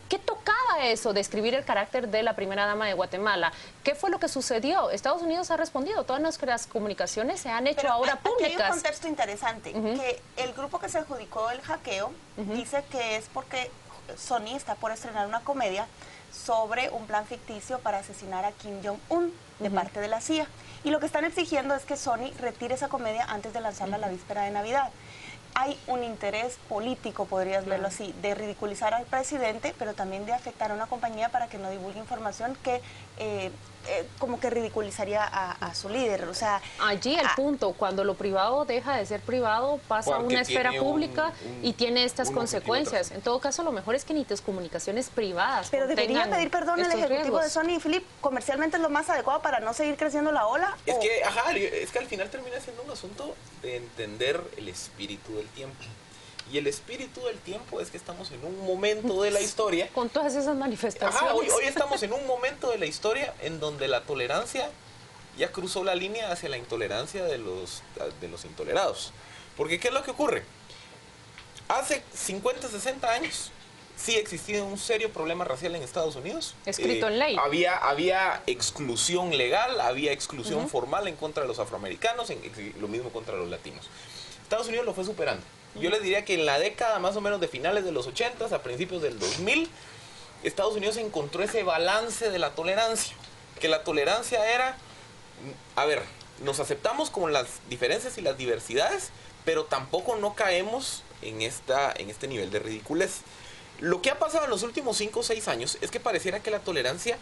¿Qué tocaba eso de escribir el carácter de la primera dama de Guatemala? ¿Qué fue lo que sucedió? Estados Unidos ha respondido. Todas nuestras comunicaciones se han hecho ahora públicas. Aquí hay un contexto interesante, que el grupo que se adjudicó el hackeo dice que es porque Sony está por estrenar una comedia sobre un plan ficticio para asesinar a Kim Jong-un de parte de la CIA. Y lo que están exigiendo es que Sony retire esa comedia antes de lanzarla la víspera de Navidad. Hay un interés político, podrías verlo así, de ridiculizar al presidente, pero también de afectar a una compañía para que no divulgue información que como que ridiculizaría a su líder. O sea, allí el punto, cuando lo privado deja de ser privado, pasa a una esfera pública y tiene estas consecuencias. En todo caso, lo mejor es que ni tus comunicaciones privadas pero debería pedir perdón el ejecutivo de Sony y Philip. Comercialmente es lo más adecuado para no seguir creciendo la ola. Es que al final termina siendo un asunto de entender el espíritu del tiempo. Y el espíritu del tiempo es que estamos en un momento de la historia. Con todas esas manifestaciones. Hoy estamos en un momento de la historia en donde la tolerancia ya cruzó la línea hacia la intolerancia de los intolerados. Porque ¿qué es lo que ocurre? Hace 50, 60 años sí existía un serio problema racial en Estados Unidos. Escrito en ley. Había exclusión legal, había exclusión formal en contra de los afroamericanos, lo mismo contra los latinos. Estados Unidos lo fue superando. Yo les diría que en la década más o menos de finales de los 80s a principios del 2000, Estados Unidos encontró ese balance de la tolerancia. Que la tolerancia era, nos aceptamos con las diferencias y las diversidades, pero tampoco no caemos en este nivel de ridiculez. Lo que ha pasado en los últimos 5 o 6 años es que pareciera que la tolerancia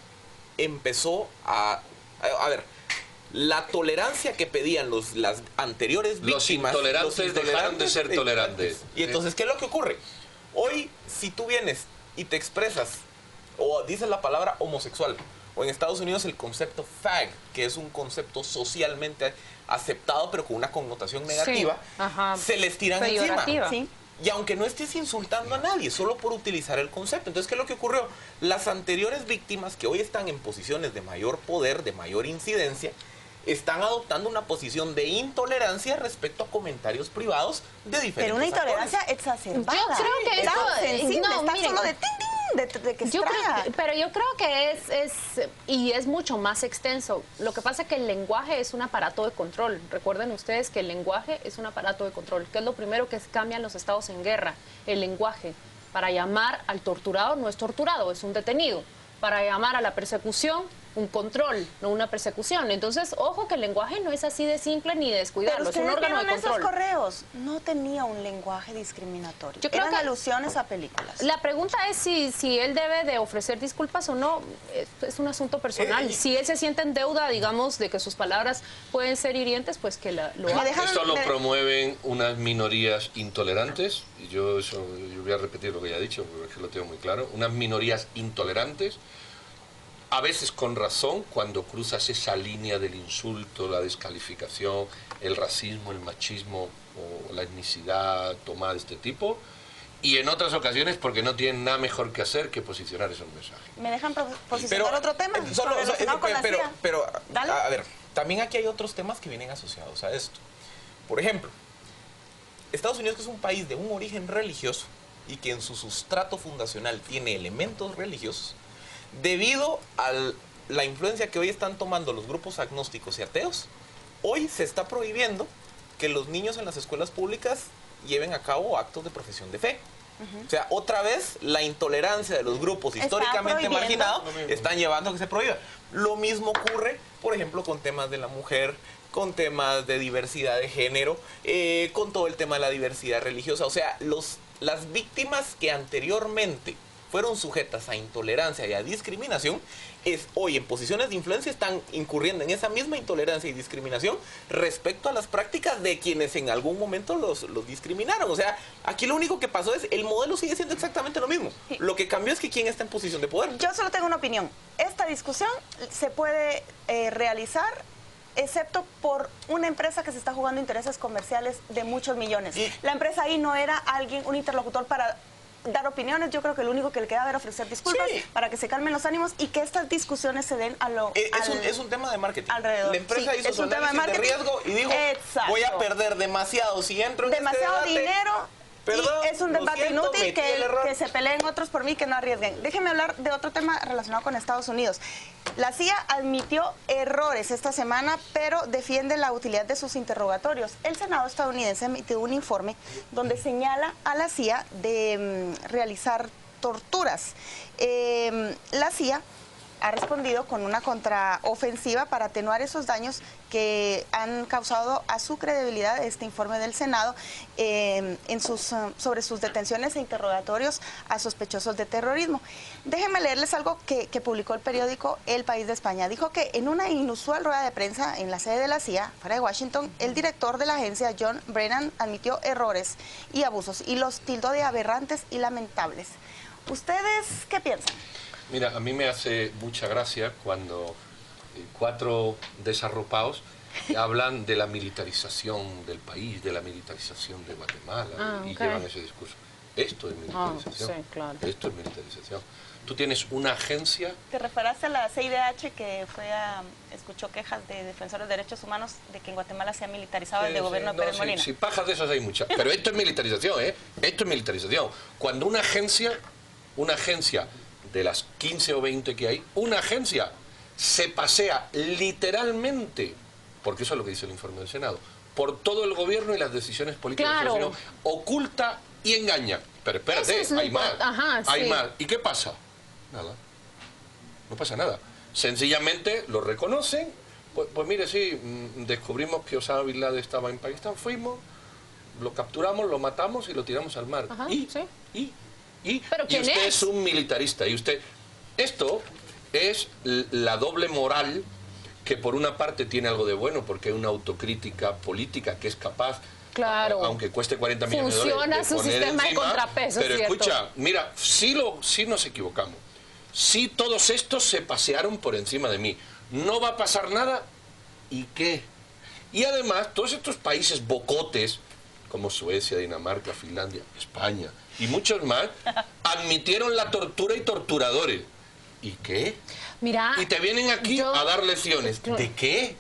empezó la tolerancia que pedían las anteriores víctimas. Los intolerantes dejaron de ser tolerantes. Y entonces, ¿qué es lo que ocurre? Hoy, si tú vienes y te expresas o dices la palabra homosexual, o en Estados Unidos el concepto fag, que es un concepto socialmente aceptado pero con una connotación negativa, se les tiran encima. Sí. Y aunque no estés insultando a nadie, solo por utilizar el concepto. Entonces, ¿qué es lo que ocurrió? Las anteriores víctimas que hoy están en posiciones de mayor poder, de mayor incidencia, están adoptando una posición de intolerancia respecto a comentarios privados de diferentes Pero una intolerancia exacerbada. Yo creo que solo de que pero yo creo que es mucho más extenso. Lo que pasa es que el lenguaje es un aparato de control. Recuerden ustedes que el lenguaje es un aparato de control, que es lo primero que cambian los estados en guerra, el lenguaje. Para llamar al torturado no es torturado, es un detenido. Para llamar a la persecución, un control, no una persecución. Entonces, ojo que el lenguaje no es así de simple ni de descuidarlo, es un órgano de control. Esos correos no tenía un lenguaje discriminatorio. Yo creo Eran que alusiones a películas. La pregunta es si él debe de ofrecer disculpas o no. Es un asunto personal. Si él se siente en deuda, digamos, de que sus palabras pueden ser hirientes, pues que lo haga. Esto lo promueven unas minorías intolerantes, y yo voy a repetir lo que ya he dicho, porque es que lo tengo muy claro. Unas minorías intolerantes, a veces con razón, cuando cruzas esa línea del insulto, la descalificación, el racismo, el machismo o la etnicidad tomada de este tipo, y en otras ocasiones porque no tienen nada mejor que hacer que posicionar esos mensajes. ¿Me dejan posicionar otro tema? Pero a ver, también aquí hay otros temas que vienen asociados a esto. Por ejemplo, Estados Unidos, que es un país de un origen religioso y que en su sustrato fundacional tiene elementos religiosos, debido a la influencia que hoy están tomando los grupos agnósticos y ateos, hoy se está prohibiendo que los niños en las escuelas públicas lleven a cabo actos de profesión de fe. O sea, otra vez la intolerancia de los grupos históricamente marginados están llevando a que se prohíba. Lo mismo ocurre, por ejemplo, con temas de la mujer, con temas de diversidad de género, con todo el tema de la diversidad religiosa. O sea, las víctimas que anteriormente fueron sujetas a intolerancia y a discriminación, hoy en posiciones de influencia están incurriendo en esa misma intolerancia y discriminación respecto a las prácticas de quienes en algún momento los discriminaron. O sea, aquí lo único que pasó es, el modelo sigue siendo exactamente lo mismo. Sí. Lo que cambió es que quién está en posición de poder. Yo solo tengo una opinión. Esta discusión se puede realizar excepto por una empresa que se está jugando intereses comerciales de muchos millones. La empresa ahí no era un interlocutor para dar opiniones. Yo creo que lo único que le queda era ofrecer disculpas para que se calmen los ánimos y que estas discusiones se den a lo... Es un tema de marketing. Alrededor. La empresa hizo su análisis de riesgo y dijo, voy a perder demasiado si entro en demasiado este debate. Dinero. Perdón, es un debate inútil que se peleen otros por mí, que no arriesguen. Déjenme hablar de otro tema relacionado con Estados Unidos. La CIA admitió errores esta semana, pero defiende la utilidad de sus interrogatorios. El Senado estadounidense emitió un informe donde señala a la CIA de realizar torturas. La CIA ha respondido con una contraofensiva para atenuar esos daños que han causado a su credibilidad este informe del Senado sobre sus detenciones e interrogatorios a sospechosos de terrorismo. Déjenme leerles algo que publicó el periódico El País de España. Dijo que en una inusual rueda de prensa en la sede de la CIA, fuera de Washington, el director de la agencia, John Brennan, admitió errores y abusos y los tildó de aberrantes y lamentables. ¿Ustedes qué piensan? Mira, a mí me hace mucha gracia cuando 4 desarropados hablan de la militarización del país, de la militarización de Guatemala, y llevan ese discurso. Esto es militarización. Sí, claro. Esto es militarización. Tú tienes una agencia... Te referás a la CIDH que escuchó quejas de defensores de derechos humanos de que en Guatemala se ha militarizado desde el gobierno de Pérez Molina. Sí, pajas de esas hay muchas. Pero esto es militarización, ¿eh? Esto es militarización. Cuando una agencia de las 15 o 20 que hay, una agencia se pasea literalmente, porque eso es lo que dice el informe del Senado, por todo el gobierno y las decisiones políticas. Claro. Oculta y engaña. Pero espérate, hay más. Hay más. ¿Y qué pasa? Nada. No pasa nada. Sencillamente lo reconocen. Pues mire, sí, descubrimos que Osama Bin Laden estaba en Pakistán, fuimos, lo capturamos, lo matamos y lo tiramos al mar. Y usted es un militarista. Y usted... Esto es la doble moral que por una parte tiene algo de bueno, porque es una autocrítica política que es capaz, aunque cueste 40 millones de dólares, funciona su sistema de contrapesos. Pero escucha, mira, sí nos equivocamos. Sí, todos estos se pasearon por encima de mí. No va a pasar nada. ¿Y qué? Y además, todos estos países bocotes, como Suecia, Dinamarca, Finlandia, España y muchos más, admitieron la tortura y torturadores. ¿Y qué? Mira, y te vienen aquí a dar lecciones. ¿De qué?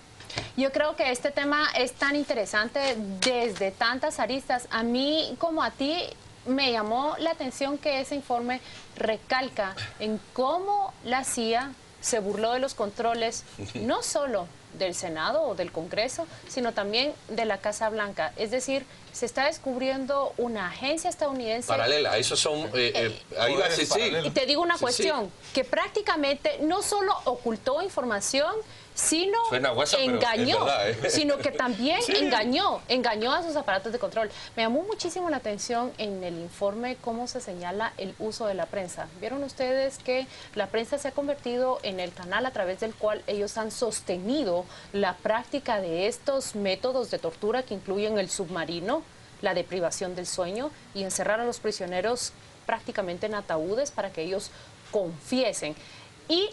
Yo creo que este tema es tan interesante desde tantas aristas. A mí como a ti me llamó la atención que ese informe recalca en cómo la CIA se burló de los controles, no solo del Senado o del Congreso, sino también de la Casa Blanca. Es decir, se está descubriendo una agencia estadounidense... Paralela, esos son... ahí va, sí. Y te digo una cuestión, que prácticamente no solo ocultó información, sino engañó, sino que también engañó a sus aparatos de control. Me llamó muchísimo la atención en el informe cómo se señala el uso de la prensa. ¿Vieron ustedes que la prensa se ha convertido en el canal a través del cual ellos han sostenido la práctica de estos métodos de tortura que incluyen el submarino, la deprivación del sueño y encerrar a los prisioneros prácticamente en ataúdes para que ellos confiesen? Y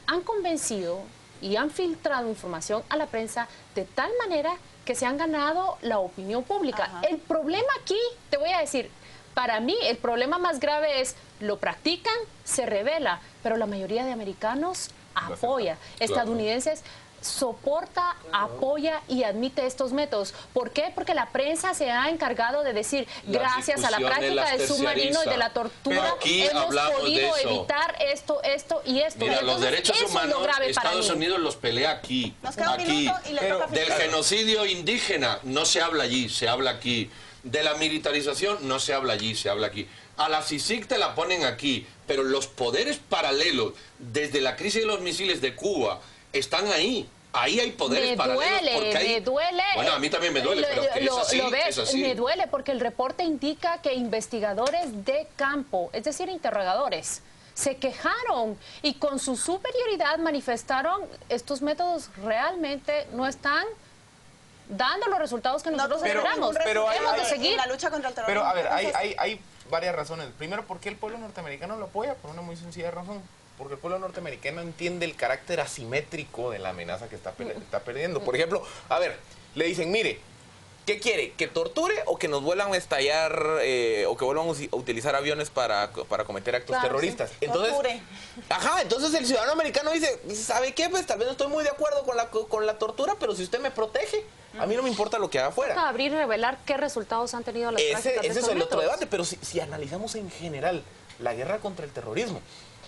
han convencido y han filtrado información a la prensa de tal manera que se han ganado la opinión pública. El problema aquí, te voy a decir, para mí el problema más grave es, lo practican, se revela, pero la mayoría de americanos apoya, estadounidenses soporta, apoya y admite estos métodos. ¿Por qué? Porque la prensa se ha encargado de decir, gracias a la práctica del submarino y de la tortura, hemos podido evitar esto y esto. Mira, los derechos humanos, Estados Unidos los pelea aquí. Del genocidio indígena no se habla allí, se habla aquí. De la militarización no se habla allí, se habla aquí. A la CICIG te la ponen aquí, pero los poderes paralelos, desde la crisis de los misiles de Cuba, están ahí. Ahí hay poderes paralelos. Me duele. Bueno, a mí también me duele, pero que es así. Me duele porque el reporte indica que investigadores de campo, es decir, interrogadores, se quejaron y con su superioridad manifestaron estos métodos realmente no están dando los resultados que nosotros esperamos. Pero hemos de seguir la lucha contra el terrorismo. Pero a ver, hay varias razones. Primero, ¿por qué el pueblo norteamericano lo apoya? Por una muy sencilla razón. Porque el pueblo norteamericano entiende el carácter asimétrico de la amenaza que está perdiendo. Por ejemplo, a ver, le dicen, mire, ¿qué quiere? ¿Que torture o que nos vuelvan a estallar o que vuelvan a utilizar aviones para cometer actos terroristas? Sí. Entonces, entonces el ciudadano americano dice, ¿sabe qué? Pues tal vez no estoy muy de acuerdo con la tortura, pero si usted me protege, a mí no me importa lo que haga afuera. abrir y revelar qué resultados han tenido las prácticas de Ese estos es el otro métodos. debate, pero si analizamos en general la guerra contra el terrorismo,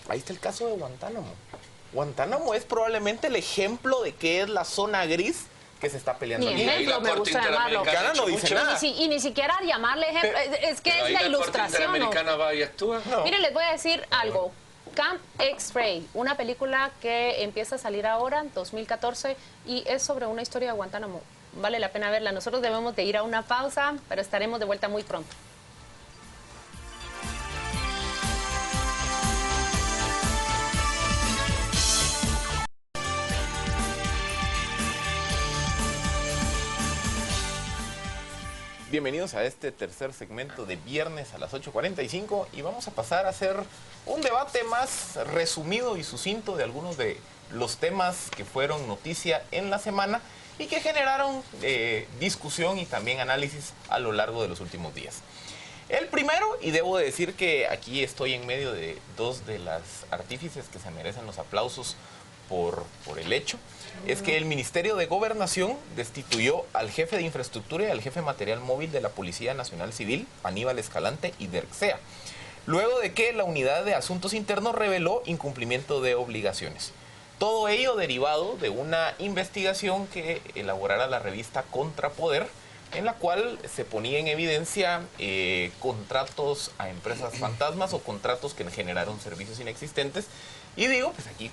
ahí está el caso de Guantánamo. Guantánamo es probablemente el ejemplo de qué es la zona gris que se está peleando aquí. Ejemplo, me gusta llamarlo. No dice nada. Y ni siquiera llamarle ejemplo, es que es la ilustración. Interamericana va y actúa. No. Miren, les voy a decir algo. Camp X-Ray, una película que empieza a salir ahora, 2014, y es sobre una historia de Guantánamo. Vale la pena verla. Nosotros debemos de ir a una pausa, pero estaremos de vuelta muy pronto. Bienvenidos a este tercer segmento de viernes a las 8:45 y vamos a pasar a hacer un debate más resumido y sucinto de algunos de los temas que fueron noticia en la semana y que generaron discusión y también análisis a lo largo de los últimos días. El primero, y debo de decir que aquí estoy en medio de dos de las artífices que se merecen los aplausos por el hecho, es que el Ministerio de Gobernación destituyó al jefe de infraestructura y al jefe material móvil de la Policía Nacional Civil, Aníbal Escalante y Derksea, luego de que la Unidad de Asuntos Internos reveló incumplimiento de obligaciones. Todo ello derivado de una investigación que elaborara la revista Contrapoder, en la cual se ponía en evidencia contratos a empresas fantasmas o contratos que generaron servicios inexistentes. Y digo, pues aquí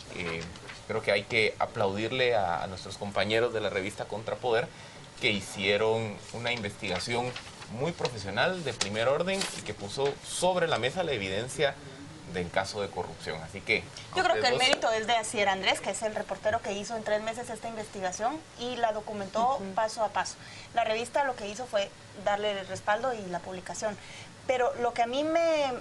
creo que hay que aplaudirle a nuestros compañeros de la revista Contrapoder que hicieron una investigación muy profesional, de primer orden, y que puso sobre la mesa la evidencia del caso de corrupción. Así que yo creo que el mérito es de Asier Andrés, que es el reportero que hizo en 3 meses esta investigación y la documentó paso a paso. La revista lo que hizo fue darle el respaldo y la publicación. Pero lo que a mí me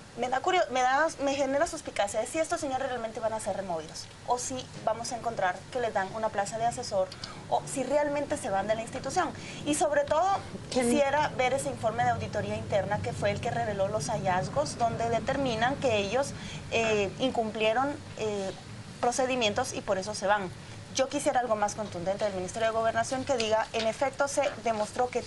genera suspicacia es si estos señores realmente van a ser removidos o si vamos a encontrar que les dan una plaza de asesor o si realmente se van de la institución. Y sobre todo quisiera ver ese informe de auditoría interna que fue el que reveló los hallazgos donde determinan que ellos incumplieron procedimientos y por eso se van. Yo quisiera algo más contundente del Ministerio de Gobernación que diga, en efecto se demostró que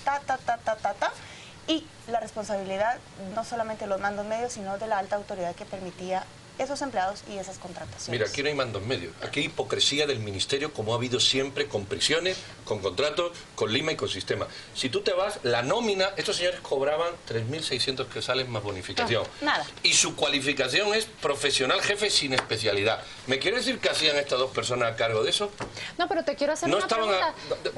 y la responsabilidad no solamente de los mandos medios, sino de la alta autoridad que permitía esos empleados y esas contrataciones. Mira, aquí no hay mandos medios. Aquí hay hipocresía del ministerio, como ha habido siempre, con prisiones, con contratos, con Lima y con sistema. Si tú te vas, la nómina, estos señores cobraban 3.600 quetzales más bonificación. No, nada. Y su cualificación es profesional jefe sin especialidad. ¿Me quiere decir qué hacían estas dos personas a cargo de eso? No, pero te quiero hacer una pregunta.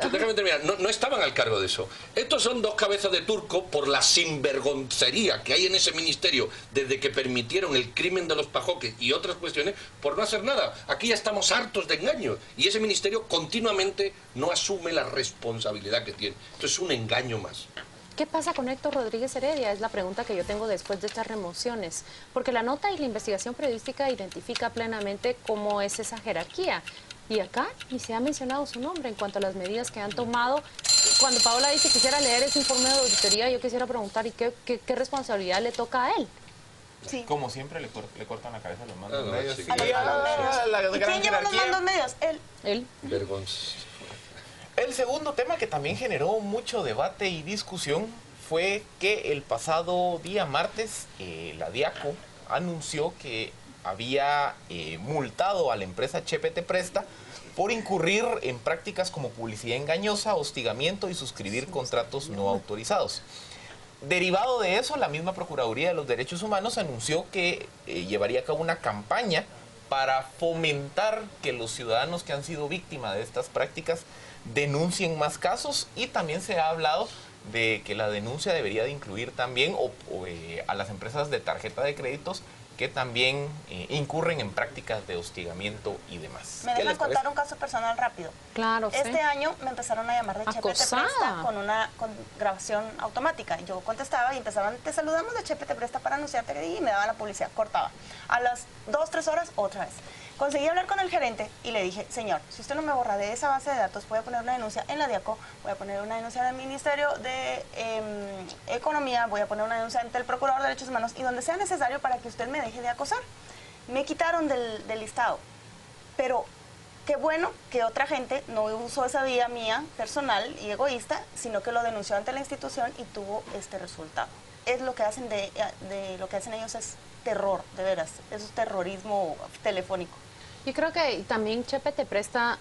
Déjame terminar. No estaban al cargo de eso. Estos son dos cabezas de turco por la sinvergoncería que hay en ese ministerio desde que permitieron el crimen de los pajoques y otras cuestiones por no hacer nada. Aquí ya estamos hartos de engaños y ese ministerio continuamente no asume la responsabilidad que tiene. Esto es un engaño más. ¿Qué pasa con Héctor Rodríguez Heredia? Es la pregunta que yo tengo después de estas remociones. Porque la nota y la investigación periodística identifica plenamente cómo es esa jerarquía. Y acá ni se ha mencionado su nombre en cuanto a las medidas que han tomado. Cuando Paola dice que quisiera leer ese informe de auditoría, yo quisiera preguntar, ¿y qué responsabilidad le toca a él? Sí. Como siempre le cortan la cabeza a los mandos medios. ¿Y quién lleva los mandos medios? Él. Vergonzoso. El segundo tema que también generó mucho debate y discusión fue que el pasado día martes la Diaco anunció que había multado a la empresa Chepe Te Presta por incurrir en prácticas como publicidad engañosa, hostigamiento y suscribir contratos no autorizados. derivado de eso, la misma Procuraduría de los Derechos Humanos anunció que llevaría a cabo una campaña para fomentar que los ciudadanos que han sido víctimas de estas prácticas denuncien más casos, y también se ha hablado de que la denuncia debería de incluir también a las empresas de tarjeta de créditos que también incurren en prácticas de hostigamiento y demás. ¿Me dejan contar un caso personal rápido? Claro, Este año me empezaron a llamar de Chepe Te Presta con grabación automática. Yo contestaba y empezaban, te saludamos de Chepe Te Presta para anunciarte que, y me daban la publicidad, cortaba. A las 2, 3 horas, otra vez. Conseguí hablar con el gerente y le dije, señor, si usted no me borra de esa base de datos, voy a poner una denuncia en la DIACO, voy a poner una denuncia en el Ministerio de Economía, voy a poner una denuncia ante el Procurador de Derechos Humanos y donde sea necesario para que usted me deje de acosar. Me quitaron del listado, pero qué bueno que otra gente no usó esa vía mía personal y egoísta, sino que lo denunció ante la institución y tuvo este resultado. Es lo que hacen lo que hacen ellos es terror, de veras, eso es terrorismo telefónico. Yo creo que también Chepe Te Presta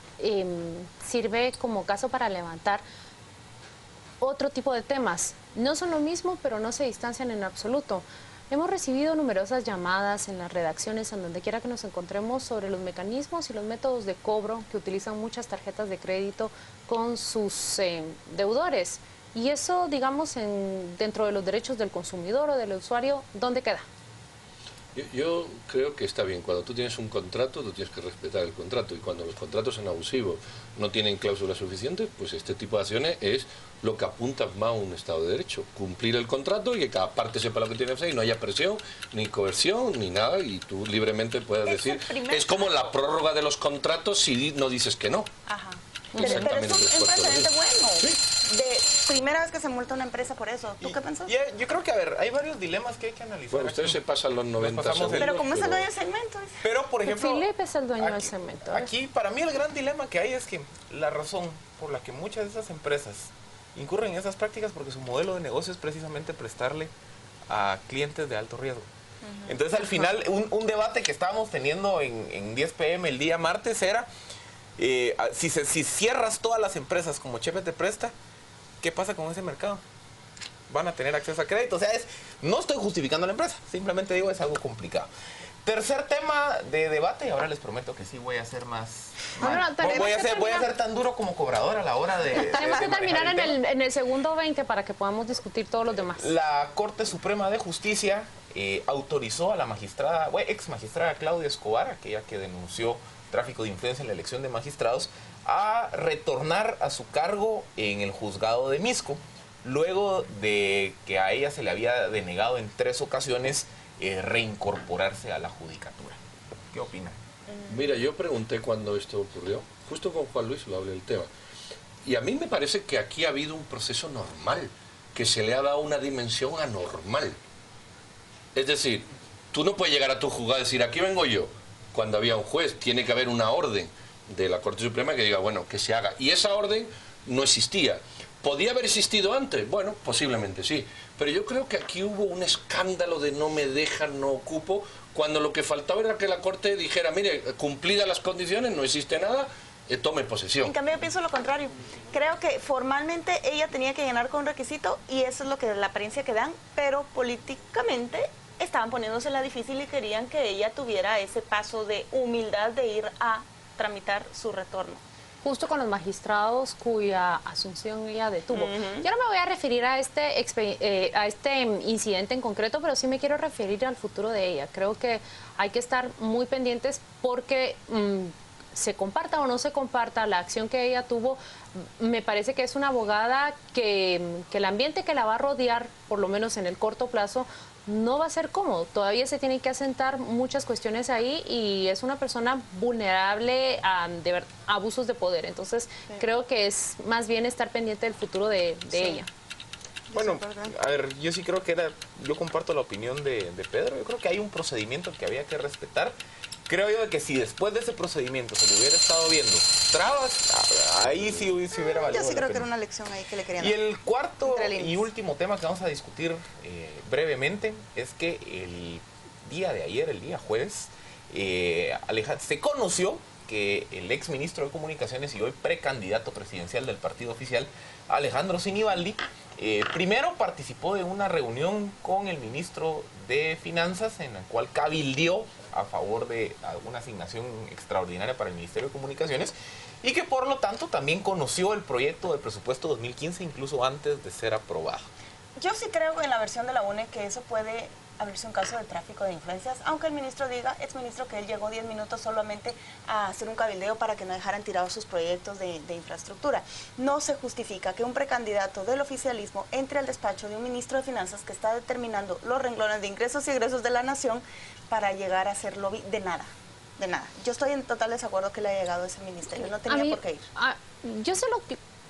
sirve como caso para levantar otro tipo de temas. No son lo mismo, pero no se distancian en absoluto. Hemos recibido numerosas llamadas en las redacciones, en donde quiera que nos encontremos, sobre los mecanismos y los métodos de cobro que utilizan muchas tarjetas de crédito con sus deudores. Y eso, digamos, dentro de los derechos del consumidor o del usuario, ¿dónde queda? Yo creo que está bien. Cuando tú tienes un contrato, tú tienes que respetar el contrato. Y cuando los contratos son abusivos, no tienen cláusulas suficientes, pues este tipo de acciones es lo que apunta más a un Estado de Derecho. Cumplir el contrato y que cada parte sepa lo que tiene que hacer y no haya presión, ni coerción, ni nada. Y tú libremente puedas decir... Es como la prórroga de los contratos si no dices que no. Ajá. Pero es un precedente bueno. ¿Sí? De primera vez que se multa una empresa por eso. ¿Tú qué pensás? Yo creo que, a ver, hay varios dilemas que hay que analizar. Bueno, ustedes se pasan los 90 segundos. Pero como es el dueño del segmento. Pero, por ejemplo... Felipe es el dueño del segmento. Aquí, para mí, el gran dilema que hay es que la razón por la que muchas de esas empresas incurren en esas prácticas porque su modelo de negocio es precisamente prestarle a clientes de alto riesgo. Entonces, al final, un debate que estábamos teniendo en 10 p.m. el día martes era... si cierras todas las empresas como Chepe Te Presta, ¿qué pasa con ese mercado? Van a tener acceso a crédito. O sea, no estoy justificando a la empresa, simplemente digo es algo complicado. Tercer tema de debate, y ahora les prometo que sí voy a ser más... voy a ser tan duro como cobrador a la hora de... Tenemos que terminar en el segundo 20 para que podamos discutir todos los demás. La Corte Suprema de Justicia autorizó a la magistrada, ex magistrada Claudia Escobar, aquella que denunció tráfico de influencia en la elección de magistrados, a retornar a su cargo en el juzgado de Misco, luego de que a ella se le había denegado en 3 ocasiones reincorporarse a la judicatura. ¿Qué opina? Mira, yo pregunté cuando esto ocurrió, justo con Juan Luis lo hablé del tema, y a mí me parece que aquí ha habido un proceso normal, que se le ha dado una dimensión anormal. Es decir, tú no puedes llegar a tu juzgado y decir, aquí vengo yo. Cuando había un juez, tiene que haber una orden de la Corte Suprema que diga, bueno, que se haga. Y esa orden no existía. ¿Podía haber existido antes? Bueno, posiblemente sí. Pero yo creo que aquí hubo un escándalo de no me dejan, no ocupo, cuando lo que faltaba era que la Corte dijera, mire, cumplidas las condiciones, no existe nada, tome posesión. En cambio, yo pienso lo contrario. Creo que formalmente ella tenía que llenar con un requisito y eso es lo que la apariencia que dan, pero políticamente estaban poniéndosela difícil y querían que ella tuviera ese paso de humildad de ir a tramitar su retorno. Justo con los magistrados cuya asunción ella detuvo. Yo no me voy a referir a este incidente en concreto, pero sí me quiero referir al futuro de ella. Creo que hay que estar muy pendientes porque se comparta o no se comparta la acción que ella tuvo, me parece que es una abogada que el ambiente que la va a rodear, por lo menos en el corto plazo, no va a ser cómodo. Todavía se tienen que asentar muchas cuestiones ahí y es una persona vulnerable a abusos de poder. Entonces, creo que es más bien estar pendiente del futuro de ella. Bueno, a ver, yo sí creo que yo comparto la opinión de Pedro. Yo creo que hay un procedimiento que había que respetar. Creo yo que si después de ese procedimiento se le hubiera estado viendo trabas, ahí sí hubiera valido. Yo sí creo que era una lección ahí que le querían dar. Y el cuarto y último tema que vamos a discutir brevemente es que el día de ayer, el día jueves, se conoció que el ex ministro de Comunicaciones y hoy precandidato presidencial del partido oficial, Alejandro Sinibaldi, Primero participó de una reunión con el ministro de Finanzas en la cual cabildeó a favor de alguna asignación extraordinaria para el Ministerio de Comunicaciones y que por lo tanto también conoció el proyecto de presupuesto 2015 incluso antes de ser aprobado. Yo sí creo en la versión de la UNE que eso puede abrirse un caso de tráfico de influencias, aunque el ministro diga, exministro, que él llegó 10 minutos solamente a hacer un cabildeo para que no dejaran tirados sus proyectos de infraestructura. No se justifica que un precandidato del oficialismo entre al despacho de un ministro de Finanzas que está determinando los renglones de ingresos y egresos de la nación para llegar a hacer lobby de nada. De nada. Yo estoy en total desacuerdo que le haya llegado a ese ministerio, no tenía por qué ir. Yo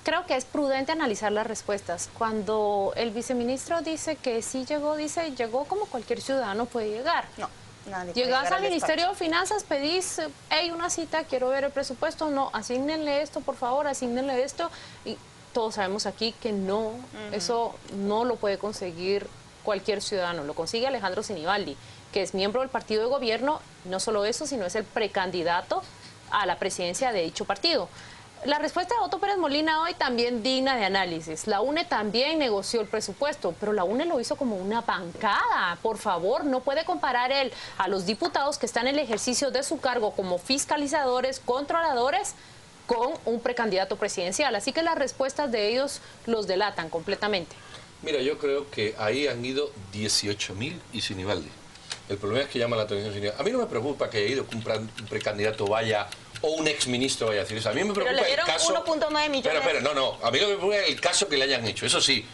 creo que es prudente analizar las respuestas. Cuando el viceministro dice que sí llegó, dice, llegó como cualquier ciudadano puede llegar. No, nadie puede llegas llegar al Ministerio de Finanzas, pedís, hey, una cita, quiero ver el presupuesto, no, asígnenle esto, por favor, asígnenle esto. Y todos sabemos aquí que no, eso no lo puede conseguir cualquier ciudadano, lo consigue Alejandro Sinibaldi, que es miembro del partido de gobierno, no solo eso, sino es el precandidato a la presidencia de dicho partido. La respuesta de Otto Pérez Molina hoy también digna de análisis. La UNE también negoció el presupuesto, pero la UNE lo hizo como una bancada. Por favor, no puede comparar él a los diputados que están en el ejercicio de su cargo como fiscalizadores, controladores, con un precandidato presidencial. Así que las respuestas de ellos los delatan completamente. Mira, yo creo que ahí han ido 18.000 y Sinibaldi. El problema es que llama la atención Sinibaldi. A mí no me preocupa que haya ido un precandidato vaya o un exministro vaya a decir eso. A mí me preocupa el caso... 1.9 millones. Espera, no. A mí me preocupa el caso que le hayan hecho, eso sí.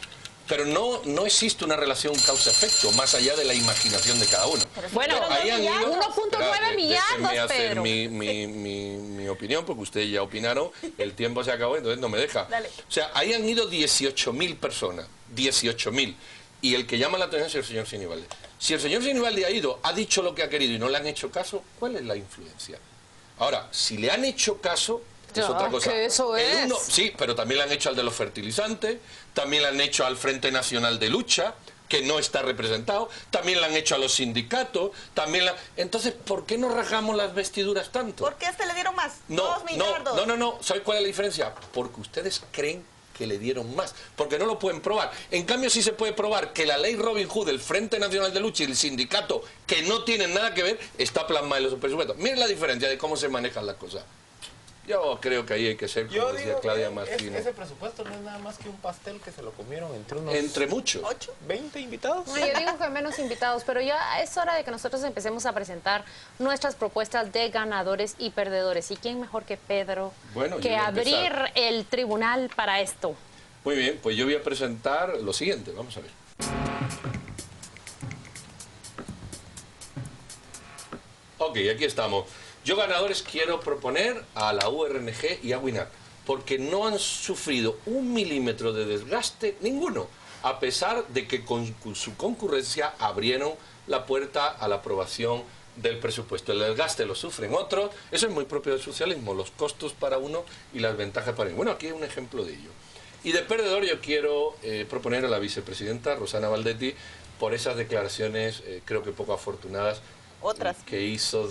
Pero no existe una relación causa-efecto, más allá de la imaginación de cada uno. Bueno, 1.9 millardos, Pedro. Mi opinión, porque ustedes ya opinaron, el tiempo se acabó, entonces no me deja. Dale. O sea, ahí han ido 18.000 personas, 18.000. Y el que llama la atención es el señor Sinibaldi. Si el señor Sinibaldi ha ido, ha dicho lo que ha querido y no le han hecho caso, ¿cuál es la influencia? Ahora, si le han hecho caso, es otra cosa. Que eso es. Sí, pero también le han hecho al de los fertilizantes, también le han hecho al Frente Nacional de Lucha, que no está representado, también le han hecho a los sindicatos, Entonces, ¿por qué nos rajamos las vestiduras tanto? ¿Por qué a este le dieron más? 2 millardos. No. ¿Sabes cuál es la diferencia? Porque ustedes creen que le dieron más, porque no lo pueden probar. En cambio, sí se puede probar que la ley Robin Hood, el Frente Nacional de Lucha y el sindicato, que no tienen nada que ver, está plasmada en los presupuestos. Miren la diferencia de cómo se manejan las cosas. Yo creo que ahí hay que ser, como decía Claudia, más fino. Ese presupuesto no es nada más que un pastel que se lo comieron entre unos... Entre muchos. 8, 20 invitados. No, yo digo que menos invitados, pero ya es hora de que nosotros empecemos a presentar nuestras propuestas de ganadores y perdedores. ¿Y quién mejor que Pedro que abrir el tribunal para esto? Muy bien, pues yo voy a presentar lo siguiente, vamos a ver. Ok, aquí estamos. Yo ganadores quiero proponer a la URNG y a WINAC, porque no han sufrido 1 milímetro de desgaste, ninguno, a pesar de que con su concurrencia abrieron la puerta a la aprobación del presupuesto. El desgaste lo sufren otros, eso es muy propio del socialismo, los costos para uno y las ventajas para uno. Bueno, aquí hay un ejemplo de ello. Y de perdedor yo quiero proponer a la vicepresidenta Rosana Baldetti por esas declaraciones, creo que poco afortunadas, que hizo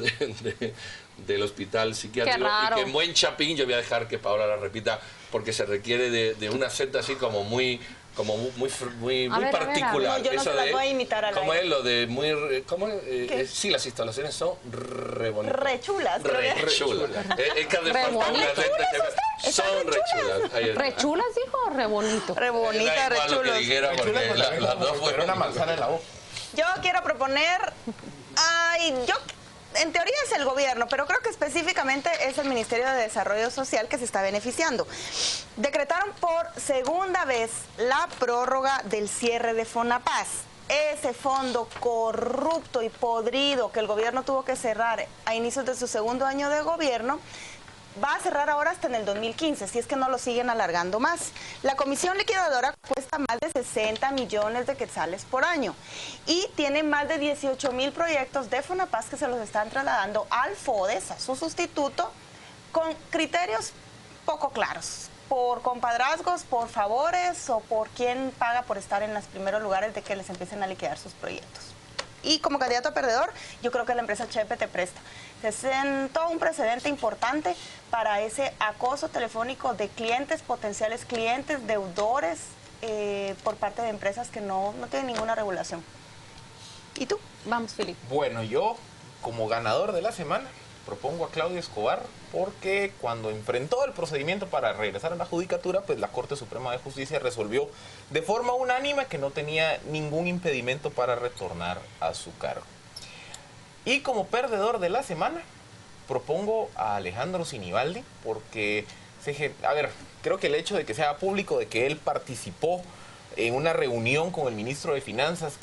del hospital psiquiátrico, y que en buen chapín, yo voy a dejar que Paola la repita, porque se requiere de un acento así como muy particular. No, yo no eso se las voy a imitar a la... ¿Cómo es lo de muy... ¿Cómo es? Sí, las instalaciones son re bonitas. Re chulas. Re chulas. Es que hace falta una gente que... Son re chulas. ¿Re chulas dijo o re bonito? Re bonita, re chulos. Lo que dijera, porque las dos fueron una manzana en la boca. Yo quiero proponer... En teoría es el gobierno, pero creo que específicamente es el Ministerio de Desarrollo Social que se está beneficiando. Decretaron por segunda vez la prórroga del cierre de Fonapaz. Ese fondo corrupto y podrido que el gobierno tuvo que cerrar a inicios de su segundo año de gobierno, va a cerrar ahora hasta en el 2015, si es que no lo siguen alargando más. La comisión liquidadora cuesta más de 60 millones de quetzales por año y tiene más de 18.000 proyectos de Fonapaz que se los están trasladando al FODES, a su sustituto, con criterios poco claros, por compadrazgos, por favores o por quién paga por estar en los primeros lugares de que les empiecen a liquidar sus proyectos. Y como candidato a perdedor, yo creo que la empresa Chepe te presta. Se sentó un precedente importante para ese acoso telefónico de clientes, potenciales clientes, deudores, por parte de empresas que no tienen ninguna regulación. ¿Y tú? Vamos, Felipe. Bueno, yo como ganador de la semana propongo a Claudio Escobar porque cuando enfrentó el procedimiento para regresar a la judicatura, pues la Corte Suprema de Justicia resolvió de forma unánime que no tenía ningún impedimento para retornar a su cargo. Y como perdedor de la semana, propongo a Alejandro Sinibaldi porque, creo que el hecho de que sea público, de que él participó en una reunión con el ministro de Finanzas,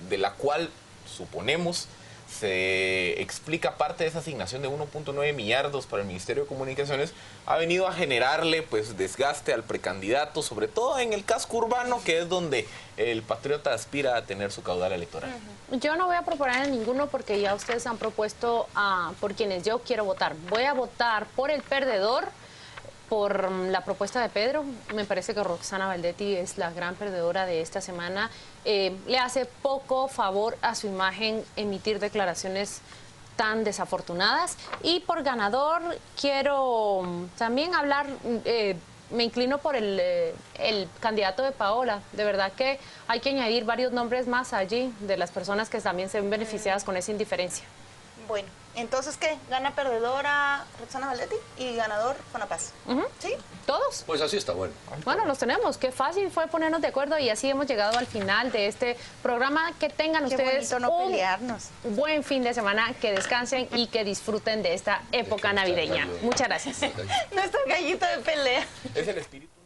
de la cual suponemos se explica parte de esa asignación de 1.9 millardos para el Ministerio de Comunicaciones, ha venido a generarle pues desgaste al precandidato, sobre todo en el casco urbano, que es donde el patriota aspira a tener su caudal electoral. Yo no voy a proponer a ninguno porque ya ustedes han propuesto por quienes yo quiero votar. Voy a votar por el perdedor, por la propuesta de Pedro. Me parece que Roxana Valdetti es la gran perdedora de esta semana. Le hace poco favor a su imagen emitir declaraciones tan desafortunadas. Y por ganador quiero también hablar, me inclino por el candidato de Paola. De verdad que hay que añadir varios nombres más allí de las personas que también se ven beneficiadas con esa indiferencia. Bueno, entonces, ¿qué? Gana perdedora Roxana Valdetti y ganador Fonapaz. ¿Sí? ¿Todos? Pues así está bueno. Bueno, los tenemos. Qué fácil fue ponernos de acuerdo y así hemos llegado al final de este programa. Que tengan ustedes un buen fin de semana, que descansen y que disfruten de esta época navideña. Muchas gracias. Nuestro gallito de pelea. Es el espíritu.